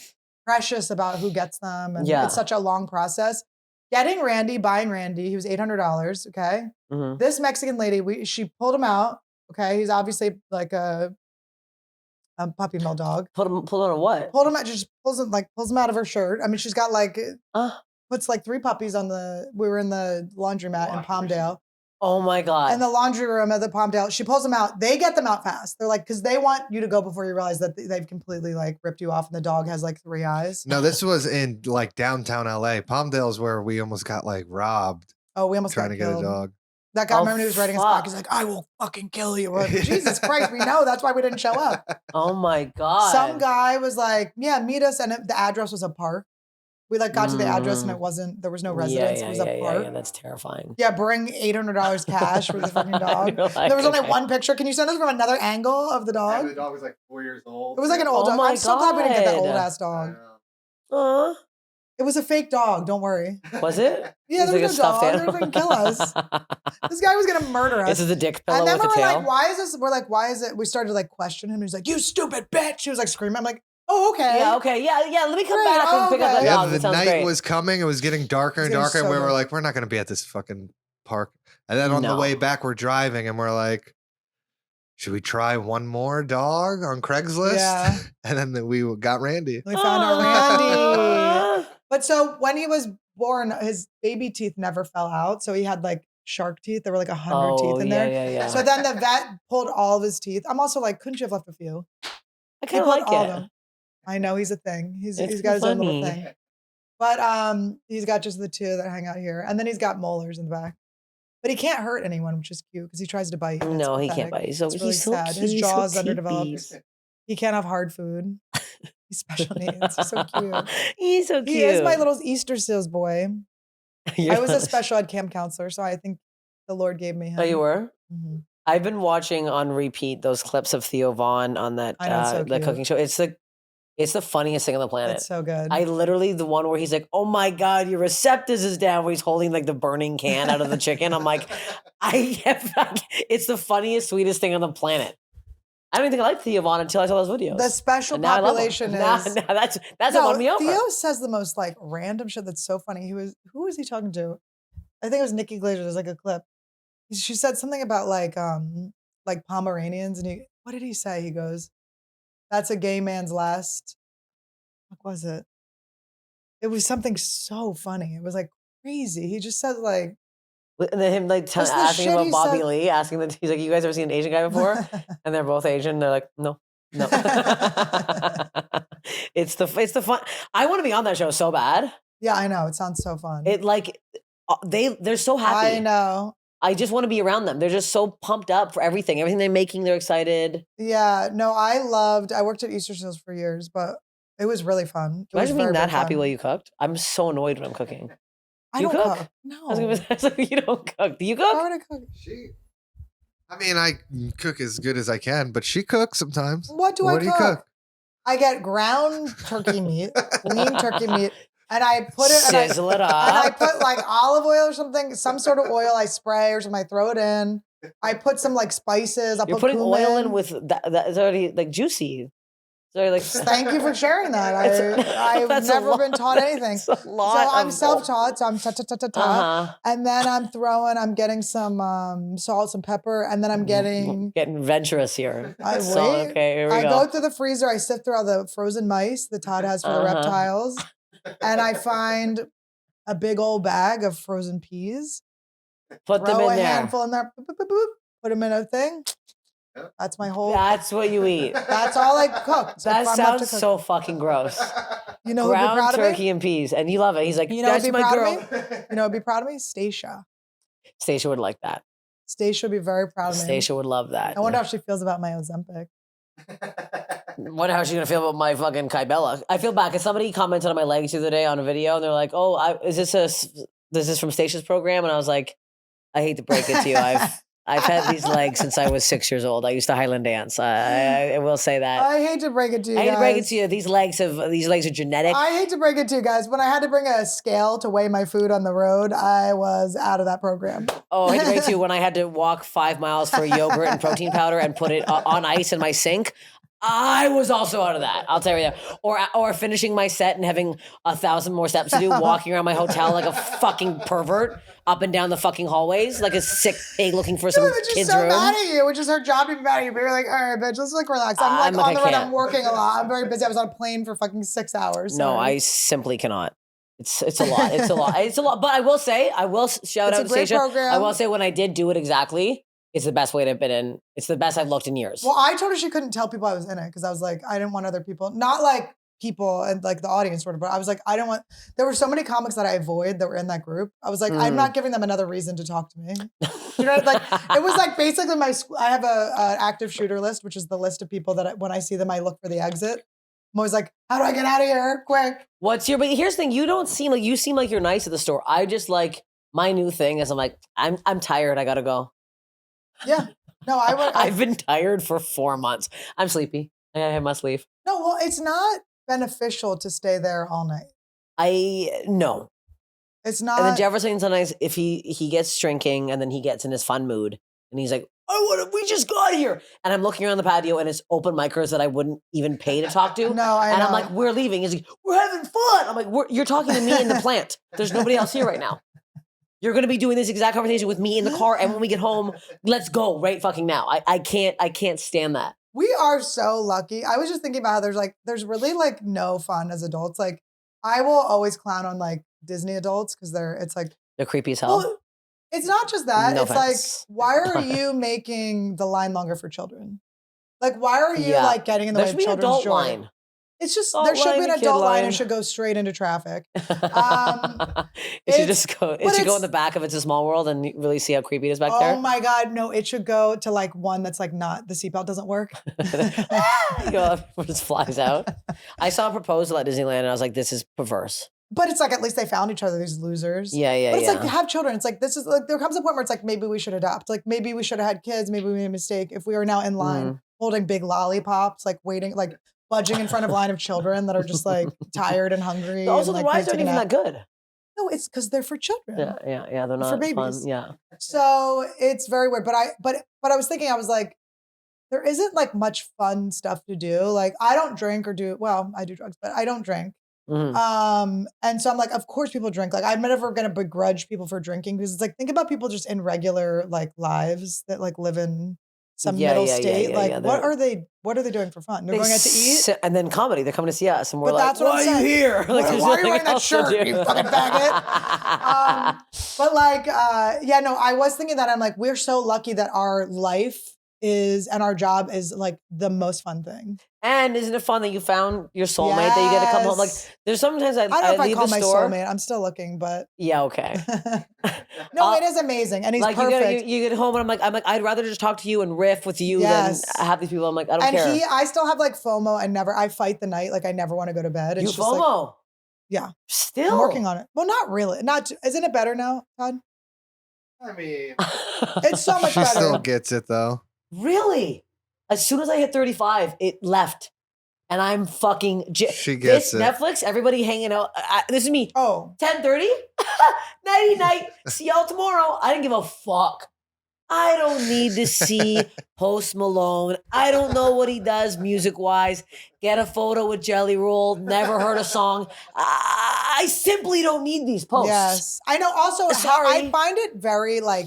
precious about who gets them. And it's such a long process. Buying Randy, he was $800. Okay. This Mexican lady, she pulled him out. Okay. He's obviously like a puppy mill dog. Pulled on a what? Pulled him out, just pulls him out of her shirt. I mean, she's got like puts like 3 puppies we were in the laundromat in Palmdale. Oh my God. In the laundry room at the Palmdale. She pulls them out. They get them out fast. They're like, because they want you to go before you realize that they've completely like ripped you off and the dog has like 3 eyes. No, this was in like downtown LA. Palmdale's where we almost got like robbed. Oh, we almost trying to get a dog. That guy, remember he was writing his book. He's like, I will fucking kill you. Like, Jesus Christ, we know. That's why we didn't show up. Oh my God. Some guy was like, yeah, meet us. And the address was a park. We like got to the address and there was no residence. It was a park. Yeah, that's terrifying. Yeah, bring $800 cash for the fucking dog. There was only one picture. Can you send us from another angle of the dog? And the dog was like 4 years old. It was like an old dog. I'm so glad we didn't get that old ass dog. It was a fake dog. Don't worry. Was it? Yeah, there was no dog. They were going to kill us. This guy was going to murder us. This is a dick pillow and then with a tail. Like, why is this? We're like, why is it? We started to like question him. He's like, you stupid bitch. He was like screaming. I'm like, oh, okay. Yeah, okay. Yeah. Let me come back and pick up the dog. The night was coming. It was getting darker and darker. And we were like, we're not going to be at this fucking park. And then on the way back, we're driving and we're like, should we try one more dog on Craigslist? Yeah. And then we got Randy. We found our Randy. Aw. But so when he was born, his baby teeth never fell out. So he had like shark teeth. There were like 100 teeth in there. Yeah. So then the vet pulled all of his teeth. I'm also like, couldn't you have left a few? I kind of like all of it. them. I know he's a thing. He's It's got his own little funny. thing. But he's got just the two that hang out here. And then he's got molars in the back. But he can't hurt anyone, which is cute because he tries to bite. and it's No, he can't pathetic. bite. He's so, It's really he's so sad. cute. His He's jaw so is underdeveloped. teepee. He can't have hard food. He's special needs. He's so cute. He's so cute. He is my little Easter seals boy. You're I was a not- special ed camp counselor, so I think the Lord gave me him. Oh, you were? Mhm. I've been watching on repeat those clips of Theo Vaughn on that I know, it's so the cute. cooking show. It's the funniest thing on the planet. It's so good. I literally the one where he's like, "Oh my god, your receptus is down," where he's holding like the burning can out of the chicken. I'm like, it's the funniest, sweetest thing on the planet. I don't even think I liked Theo Vaughn until I saw those videos. the special And now I love him. population Now is that's what won me over. Theo says the most like random shit that's so funny. Who was he talking to? I think it was Nikki Glazer. There's like a clip. She said something about like Pomeranians, and what did he say? He goes, "That's a gay man's last." What was it? It was something so funny. It was like crazy. He just said like, And then him like What's the asking shit about he Bobby said? Lee, asking that he's like, "You guys ever seen an Asian guy before?" And they're both Asian. They're like, "No." It's the fun. I want to be on that show so bad. yeah, I know. It sounds so fun. It like they're so happy. I know. I just want to be around them. They're just so pumped up for everything. Everything they're making, they're excited. Yeah, no, I worked at Easter Seals for years, but it was really fun. It was Imagine being very, that very happy fun. while you cooked. I'm so annoyed when I'm cooking. I you don't cook? cook. No. I was gonna say, you don't cook. Do you Why cook? would I cook? I mean, I cook as good as I can, but she cooks sometimes. What do What I do cook? you cook? I get ground turkey meat, lean turkey meat, and I put it Sizzle it and I up. put like olive oil or something, some sort of oil I spray or something. I throw it in. I put some like spices. You're put putting cumin. oil in with that. It's already like juicy. It's already like. Thank you for sharing that. I've That's a never been lot. taught anything. It's a So lot. I'm of- self-taught. So I'm ta-ta-ta-ta-ta. Uh-huh. And then I'm getting some salt, some pepper, and then I'm getting. Getting adventurous here. I So, wait. okay, here we I go. go through the freezer. I sift through all the frozen mice that Todd has for the Uh-huh. reptiles, and I find a big old bag of frozen peas. Put them Throw in a there. handful in there. Boop, boop, boop, boop, put them in a thing. That's my whole. That's what you eat. That's all I cook. So That if I'm left to sounds cook- so fucking gross. You know who'd be Ground proud of turkey me? and peas, and you love it. He's like, You know who'd "That's be my proud girl." of me? You know who'd be proud of me? Stacia. Stacia would like that. Stacia would be very proud of me. Stacia would love that. I wonder how she feels about my Ozempic. Wonder how she's gonna feel about my fucking Kybella. I feel bad because somebody commented on my legs the other day on a video, and they're like, "Oh, is this from Stacia's program?" And I was like, "I hate to break it to you, I've had these legs since I was 6 years old. I used to Highland dance. I will say that. I hate to break it to you I hate guys. to break it to you. These legs are genetic. I hate to break it to you guys. When I had to bring a scale to weigh my food on the road, I was out of that program. Oh, I hate to break it to you. When I had to walk 5 miles for yogurt and protein powder and put it on ice in my sink, I was also out of that. I'll tell you that. Or finishing my set and having 1,000 more steps to do, walking around my hotel like a fucking pervert up and down the fucking hallways like a sick pig looking for some Dude, it's just kid's so room. mad at you, which is her job to be mad at you. But you're like, all right, bitch, let's like relax. I'm I'm like on like, the I road. can't. I'm working a lot. I'm very busy. I was on a plane for fucking 6 hours. No, Sorry. I simply cannot. It's a lot. It's a lot. It's a lot. But I will say, shout It's out a to great Stacia. program. I will say when I did do it exactly, it's the best way to have been in. It's the best I've looked in years. Well, I told her she couldn't tell people I was in it because I was like, I didn't want other people, not like people and like the audience sort of, but I was like, I don't want, there were so many comics that I avoid that were in that group. I was like, I'm not giving them another reason to talk to me. You know, like it was like basically I have a active shooter list, which is the list of people that when I see them, I look for the exit. I'm always like, how do I get out of here quick? But here's the thing, you seem like you're nice at the store. I just like, my new thing is I'm like, I'm tired, I gotta go. Yeah. No, I've been tired for 4 months. I'm sleepy. I must leave. No, well, it's not beneficial to stay there all night. No. It's not. And then Jefferson's sometimes if he gets drinking and then he gets in his fun mood and he's like, we just got here. And I'm looking around the patio and it's open micers that I wouldn't even pay to talk to. No, I And know. I'm like, we're leaving. He's like, we're having fun. I'm like, you're talking to me in the plant. There's nobody else here right now. You're gonna be doing this exact conversation with me in the car, and when we get home, let's go right fucking now. I can't stand that. We are so lucky. I was just thinking about how there's really like no fun as adults. Like I will always clown on like Disney adults because They're creepy as hell. well, it's not just that. No it's offense. like, why are you making the line longer for children? Like, why are you Yeah. like getting in the There way should of be an children's adult joy? line. It's just Adult there should line, be an kid adult line line. and should go straight into traffic. It should it's- just go. It but should go it's- in the back of It's a Small World and you really see how creepy it is back Oh there. my God, no! It should go to like one that's like not the seatbelt doesn't work. You know, it just flies out. I saw a proposal at Disneyland and I was like, this is perverse. But it's like at least they found each other. These losers. Yeah, yeah, But it's yeah. like have children. It's like this is like there comes a point where it's like maybe we should adopt. Like maybe we should have had kids. Maybe we made a mistake. If we are now in line holding big lollipops, like waiting, like budging in front of a line of children that are just like tired and hungry. Also, and, the like, rides aren't taking a even nap. that good. No, it's because they're for children. Yeah. They're not For fun. babies. Yeah. So it's very weird. But I was thinking, I was like, there isn't like much fun stuff to do. Like I don't drink or do well, I do drugs, but I don't drink. Mhm. And so I'm like, of course people drink. Like I'm never gonna begrudge people for drinking because it's like think about people just in regular like lives that like live in some middle state. Like what are they doing for fun? They're going out to eat. And then comedy. They're coming to see us, and we're But like, that's what "Why I'm are you saying. here? Why there's are you nothing wearing that else to shirt, do." you fucking faggot? But like, yeah, no, I was thinking that I'm like, we're so lucky that our life is and our job is like the most fun thing. And isn't it fun that you found your soulmate that you get to come home? Like, Yes. there's sometimes I don't know if I leave call the my store. soulmate. I'm still looking, but Yeah, okay. no, it is amazing, and he's Like perfect. you get home and I'm like, I'd rather just talk to you and riff with you Yes. than have these people. I'm like, I don't and care. I still have like FOMO. I fight the night. Like I never want to go to bed. It's You just like, FOMO. yeah, Still I'm working on it. Well, not really. Isn't it better now, Todd? I mean, It's so much she better. still gets it though. Really? As soon as I hit 35, it left. And I'm fucking... She gets this it. Netflix, everybody hanging out. This is me. Oh, 10:30? Nighty night. See y'all tomorrow. I didn't give a fuck. I don't need to see Post Malone. I don't know what he does music-wise. Get a photo with Jelly Roll. Never heard a song. I simply don't need these posts. yes. I know. Also, Sorry. I find it very like,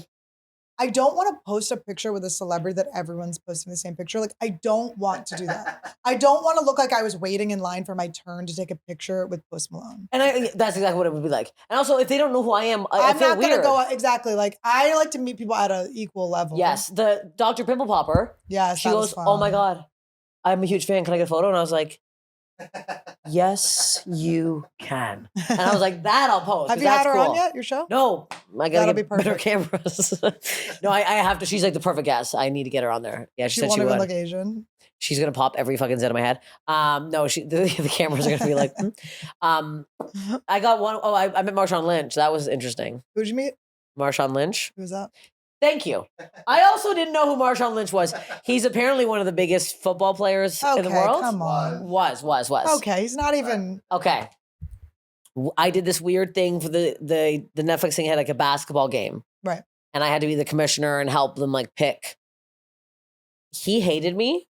I don't want to post a picture with a celebrity that everyone's posting the same picture. Like, I don't want to do that. I don't want to look like I was waiting in line for my turn to take a picture with Post Malone. And that's exactly what it would be like. And also, if they don't know who I am, I I'm feel not going weird. to go exactly. Like, I like to meet people at an equal level. Yes, the Dr. Pimple Popper. Yes. She that goes, was "Oh my fun. God, I'm a huge fan. Can I get a photo?" And I was like, "Yes, you can." And I was like, "That I'll post." Have 'cause you had that's her cool. on yet? Your show? No, I That'll gotta be get better perfect. cameras. No, I have to. She's like the perfect guest. I need to get her on there. Yeah, she She said won't she even would. look Asian. She's gonna pop every fucking Z out of my head. No, the cameras are gonna be like. I got one. Oh, I met Marshawn Lynch. That was interesting. Who'd you meet? Marshawn Lynch. Who was that? Thank you. I also didn't know who Marshawn Lynch was. He's apparently one of the biggest football players in the Okay, world. come on. Was. Okay, he's not even. Okay. I did this weird thing for the Netflix thing had like a basketball game. Right. And I had to be the commissioner and help them like pick. He hated me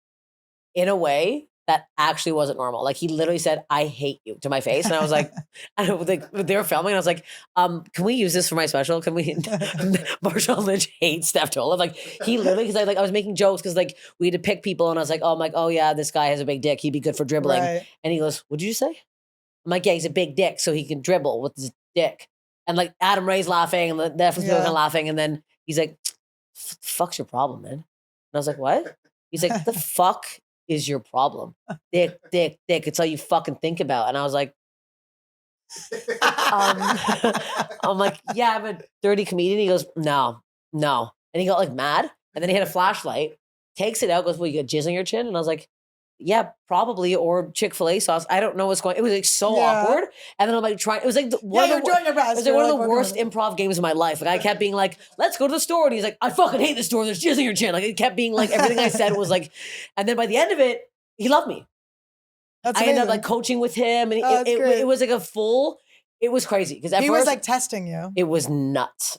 in a way that actually wasn't normal. Like he literally said, "I hate you" to my face. And I was like, I don't like they were filming. And I was like, can we use this for my special? Can we Marshawn Lynch hates Steph Tolev. Like he literally, because I was making jokes because like we had to pick people and I was like, oh yeah, this guy has a big dick. He'd be good for dribbling. Right. And he goes, "What'd you say?" I'm like, "Yeah, he's a big dick, so he can dribble with his dick." And like Adam Ray's laughing and the Netflix people kind of laughing. And then he's like, "Fuck's your problem, man?" And I was like, "What?" He's like, "The fuck is your problem? Dick. It's all you fucking think about." And I was like, I'm like, "Yeah, I'm a dirty comedian." He goes, no. And he got like mad. And then he had a flashlight, takes it out, goes, "Well, you got jizz on your chin?" And I was like, "Yeah, probably, or Chick-fil-A sauce. I don't know what's going." It was like so awkward. And then I'm like trying. It was like one Yeah, of you're the, doing your best. it was like You're one of like the working worst with it. improv games of my life. Like I kept being like, "Let's go to the store," and he's like, "I fucking hate the store. There's jizz on your chin." Like it kept being like everything I said was like, and then by the end of it, he loved me. That's I ended up amazing. like coaching with him, and Oh, that's great. it was like a full. It was crazy because He was like testing you. it was nuts.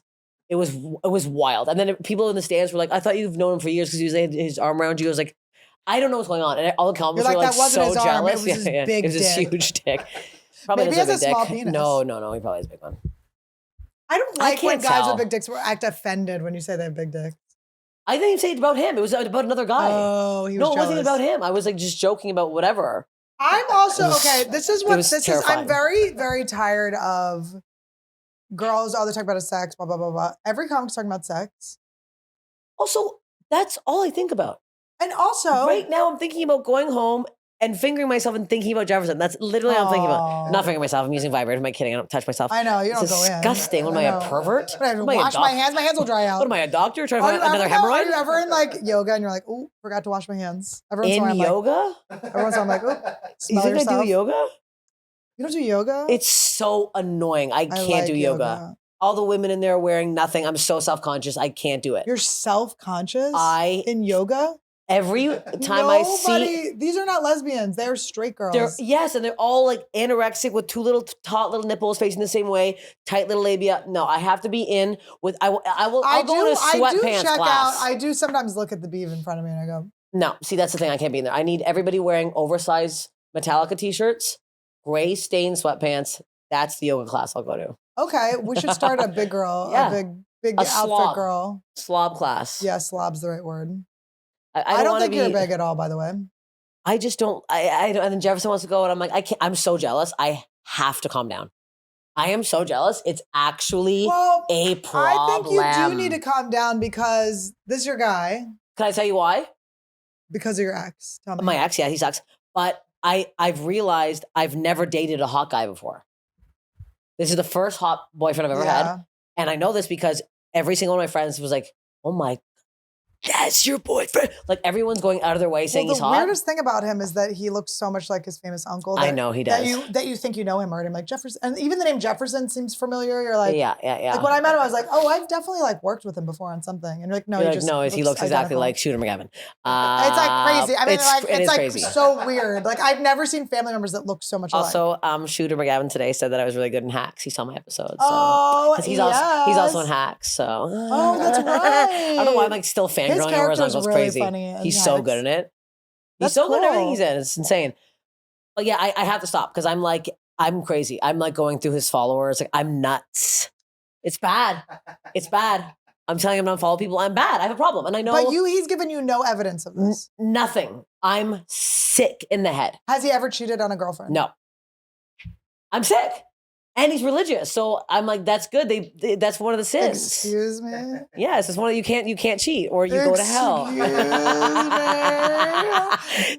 It was wild. And then people in the stands were like, "I thought you've known him for years because he was had his arm around you." I was like, "I don't know what's going on." And all the comments You're were like, like "That wasn't so his arm, it jealous. was his big it was his dick." huge dick. Probably Maybe he doesn't has have a big small dick. penis. No, he probably has a big one. I don't like when can't guys tell. with big dicks act offended when you say they have big dicks. I didn't even say it about him. It was about another guy. Oh, he was No, it wasn't jealous. about him. I was like just joking about whatever. I'm also, was- okay, this is it what was this is. terrifying. I'm very, very tired of girls, they talk about sex, blah, blah, blah, blah. Every comic's talking about sex. Also, that's all I think about. And also, Right now, I'm thinking about going home and fingering myself and thinking about Jefferson. That's literally what I'm thinking about. I'm not fingering myself. I'm using vibrator. Am I kidding? I don't touch myself. I know, you don't It's go in. disgusting. What am I, a pervert? I have to What am I, a wash my hands. My hands will dry out. What am I, a doctor trying to Are find you another ever, hemorrhoid? Are you ever in like yoga and you're like, oh, forgot to wash my hands? Every once in a while, In I'm yoga? like, every once in a while, I'm like, oh, You smell think yourself. I do yoga? You don't do yoga? It's so annoying. I can't like do yoga. All the women in there are wearing nothing. I'm so self-conscious. I can't do it. You're self-conscious I- in yoga? Every time I see These are not lesbians. They're straight girls. yes, and they're all like anorexic with two little taut little nipples facing the same way, tight little labia. No, I have to be in with. I'll go in a sweatpants class. I do sometimes look at the beef in front of me and I go, No, see that's the thing. I can't be in there. I need everybody wearing oversized Metallica t-shirts, gray stained sweatpants. That's the yoga class I'll go to. okay, we should start a big girl, Yeah. a big A outfit slob. girl. Slob class. Yeah, slob's the right word. I don't wanna think you're be- big at all, by the way. I just don't. I don't. And then Jefferson wants to go, and I'm like, I can't. I'm so jealous. I have to calm down. I am so jealous. It's actually Well, a problem. I think you do need to calm down because this is your guy, Can I tell you why? because of your ex. Tell me. My ex, yeah, he sucks. But I've realized I've never dated a hot guy before. This is the first hot boyfriend I've ever Yeah. had. And I know this because every single one of my friends was like, oh my, that's your boyfriend. Like everyone's going out of their way saying Well, he's the hot. weirdest thing about him is that he looks so much like his famous uncle. I that- know he That does. you think you know him already. I'm like, Jefferson. And even the name Jefferson seems familiar. You're like, yeah. Like when I met him, I was like, oh, I've definitely like worked with him before on something. And you're like, no, You're he like, just no, he looks exactly identical. like Shooter McGavin. It's like crazy. I mean, it is like crazy. so weird. Like I've never seen family members that look so much alike. Also, Shooter McGavin today said that I was really good in hacks. He saw my episode. So. Oh, 'Cause he's also in hacks. So Oh, that's I don't know why I'm right. like still His fangirling over his character's uncle's really crazy. funny in He's so Hacks. good in it. He's That's so good in everything cool. he's in. It's insane. But yeah, I have to stop because I'm crazy. I'm like going through his followers. Like I'm nuts. It's bad. It's bad. I'm telling him not to follow people. I'm bad. I have a problem, and I know. But he's given you no evidence of this. Nothing. I'm sick in the head. Has he ever cheated on a girlfriend? No. I'm sick. And he's religious. So I'm like, that's good. That's one of the sins. Excuse me. Yes, it's one of you can't cheat or you go to hell. Excuse me.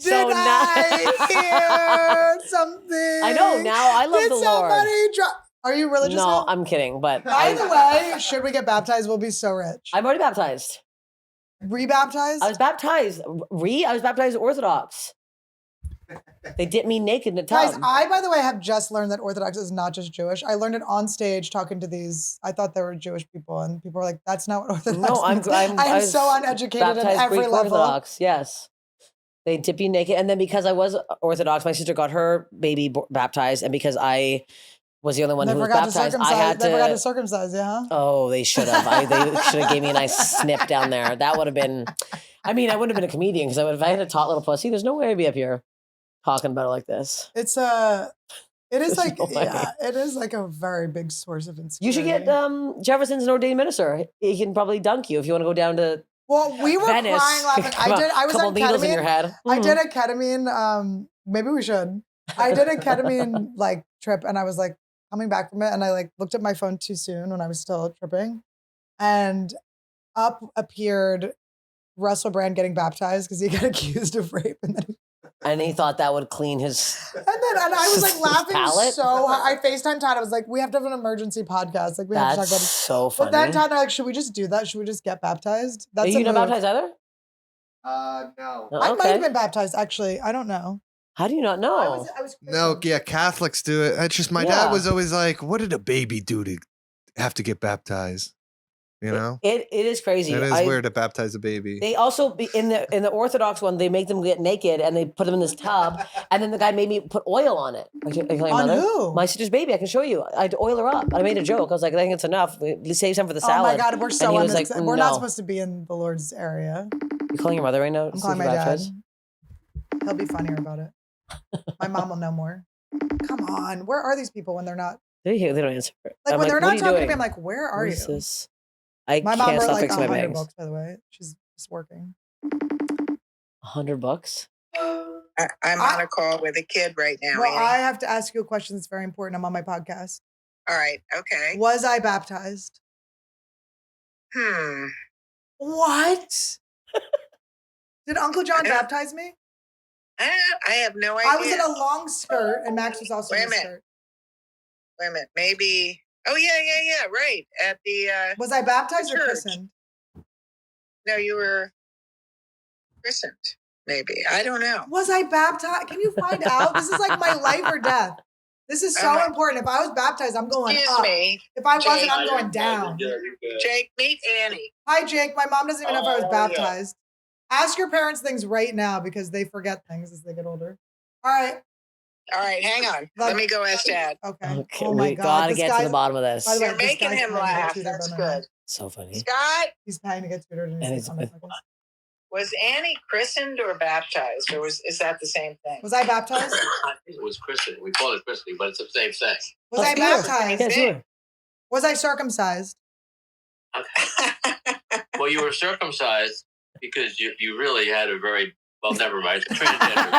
So Did now- I hear something? I know, now I love Did the Lord. somebody Are you religious No, now? I'm kidding, but By the way, should we get baptized? We'll be so rich. I'm already baptized. Rebaptized? I was baptized. I was baptized Orthodox. They dipped me naked in a tub. Guys, I, by the way, have just learned that Orthodox is not just Jewish. I learned it on stage talking to these. I thought they were Jewish people, and people were like, "That's not what Orthodox No, means." I am was so uneducated at baptized every Greek level. Orthodox, yes. They dip you naked. And then because I was Orthodox, my sister got her baby baptized. And because I was the only one They who was forgot to baptized, circumcise. I had They forgot to to. circumcise. Yeah. Oh, they should have. They should have gave me a nice snip down there. That would have been. I mean, I wouldn't have been a comedian because if I had a taut little pussy, there's no way I'd be up here talking about it like this. It's it is There's like no way. yeah, it is like a very big source of insecurity. You should get Jefferson's an ordained minister. He can probably dunk you if you want to go down to Well, we were Venice. crying laughing. I was couple on needles in ketamine. your head. I did a ketamine. Maybe we should. I did a ketamine like trip, and I was like coming back from it, and I like looked at my phone too soon when I was still tripping, and up appeared Russell Brand getting baptized because he got accused of rape, And he thought that would clean his. and I was like laughing palate? so hard. I FaceTime Todd. I was like, we have to have an emergency podcast. Like we have to talk That's about it. so funny. But then Todd and I were like, should we just do that? Should we just get baptized? Are That's you a not move. baptized either? No. No, I might okay. have been baptized actually. I don't know. How do you not know? I was No, yeah, Catholics do it. It's just my Yeah. dad was always like, "What did a baby do to have to get baptized?" You know, It is crazy. it is weird to baptize a baby. They also in the Orthodox one, they make them get naked and they put them in this tub, and then the guy made me put oil on it. Are you telling your On mother? who? My sister's baby. I can show you. I'd oil her up. I made a joke. I was like, I think it's enough. Save some for the Oh salad. my God, we're so And he was like, we're not "No." supposed to be in the Lord's area. You calling your mother right now? I'm calling my dad. He'll be funnier about it. My mom will know more. Come on, where are these people when they're not? They don't answer. Like I'm when they're "What not are you talking to doing? me, I'm like, where are What you? is this? I My mom can't wrote stop like fixing my 100 bangs. books, by the way. She's just working. $100? I'm on a call with a kid right now. Well, Annie. I have to ask you a question that's very important. I'm on my podcast. All right. Okay. Was I baptized? What? Did Uncle John baptize me? I have no idea. I was in a long skirt, and Max was also Wait a in a minute. skirt. Wait a minute. Maybe. Oh, yeah. Right. At the. Was I baptized or church. christened? No, you were christened. Maybe. I don't know. Was I baptized? Can you find out? This is like my life or death. This is so important. If I was baptized, I'm going Excuse up. me. If I wasn't, Jake. I'm going down. Jake, meet Annie. Hi, Jake. My mom doesn't even know if I was baptized. Ask your parents things right now because they forget things as they get older. All right. Hang on. Let me go ask Dad. Okay. Okay, Oh my we God. gotta This get to guy's- the bottom of this. By the way, You're this making guy's him paying to get laugh. tutored That's by my mom. good. So funny. Scott, He's paying to get tutored and And he's it's- like, oh my goodness. was Annie christened or baptized, or is that the same thing? Was I baptized? I think it was christening. We call it christening, but it's the same thing. Was I Of course. baptized? Yes, you were. Was I circumcised? Well, you were circumcised because you really had a very, well, never mind. It's a transgender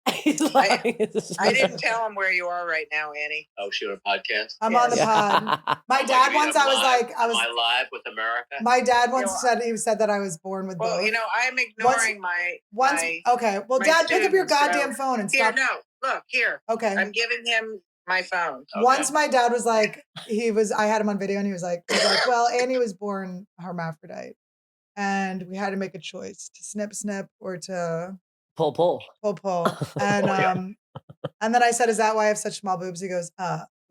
thing. He's lying. I didn't tell him where you are right now, Annie. Oh, she on a podcast? I'm on the pod. My dad once, I was like, Am I live with America? my dad once said that I was born with Well, both. I'm ignoring my. Okay. Well, my Dad, pick up your students, so- goddamn phone and Here, stop. no, look here. Okay. I'm giving him my phone. Okay. Once my dad was like, I had him on video and he was like, well, Annie was born hermaphrodite. And we had to make a choice to snip or to Pull. pull. And then I said, is that why I have such small boobs? He goes,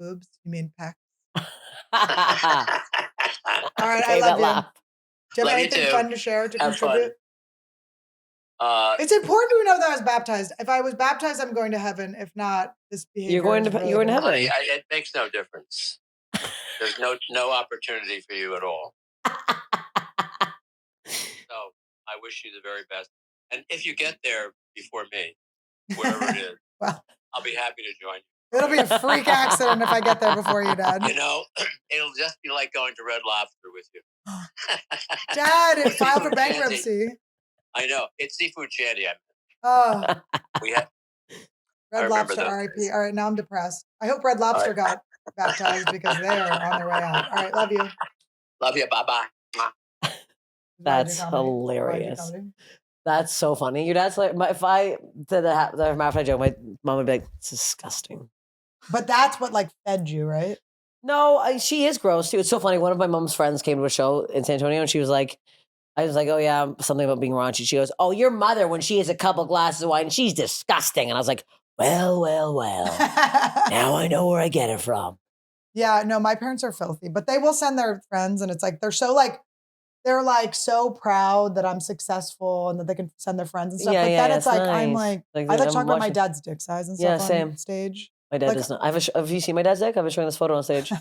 boobs? You mean pecs? All right, I love you. Do you have Love you anything too. fun to share, to Have fun. contribute? It's It's important to know that I was baptized. If I was baptized, I'm going to heaven. If not, this behavior. You're going is to- really you're in bad. heaven. Honey, it makes no difference. There's no opportunity for you at all. So I wish you the very best. And if you get there before me, wherever it is, Well, I'll be happy to join it'll be a freak accident if I get there before you, Dad. you. It'll just be like going to Red Lobster with you. Dad, it It's filed for seafood shanty. bankruptcy. I know. It's seafood shanty. Oh, We have I Red remember Lobster, those RIP. days. All right, now I'm depressed. I hope Red Lobster got baptized because they are on their way out. All right, love you. love you. Bye-bye. That's hilarious. That's so funny. Your dad's like, if I did the hermaphrodite joke, my mom would be like, it's disgusting. But that's what like fed you, right? No, she is gross too. It's so funny. One of my mom's friends came to a show in San Antonio and she was like, I was like, oh yeah, something about being raunchy. She goes, oh, your mother, when she has a couple glasses of wine, she's disgusting. And I was like, well. Now I know where I get it from. Yeah, no, my parents are filthy, but they will send their friends and it's like they're so proud that I'm successful and that they can send their friends and stuff. Yeah, but yeah, then it's it's like I'm nice. like Like, I like I'm talking about my watching- dad's dick size and Yeah, stuff same. on stage. My dad Like- does not. Have you seen my dad's dick? I've been showing this photo on stage.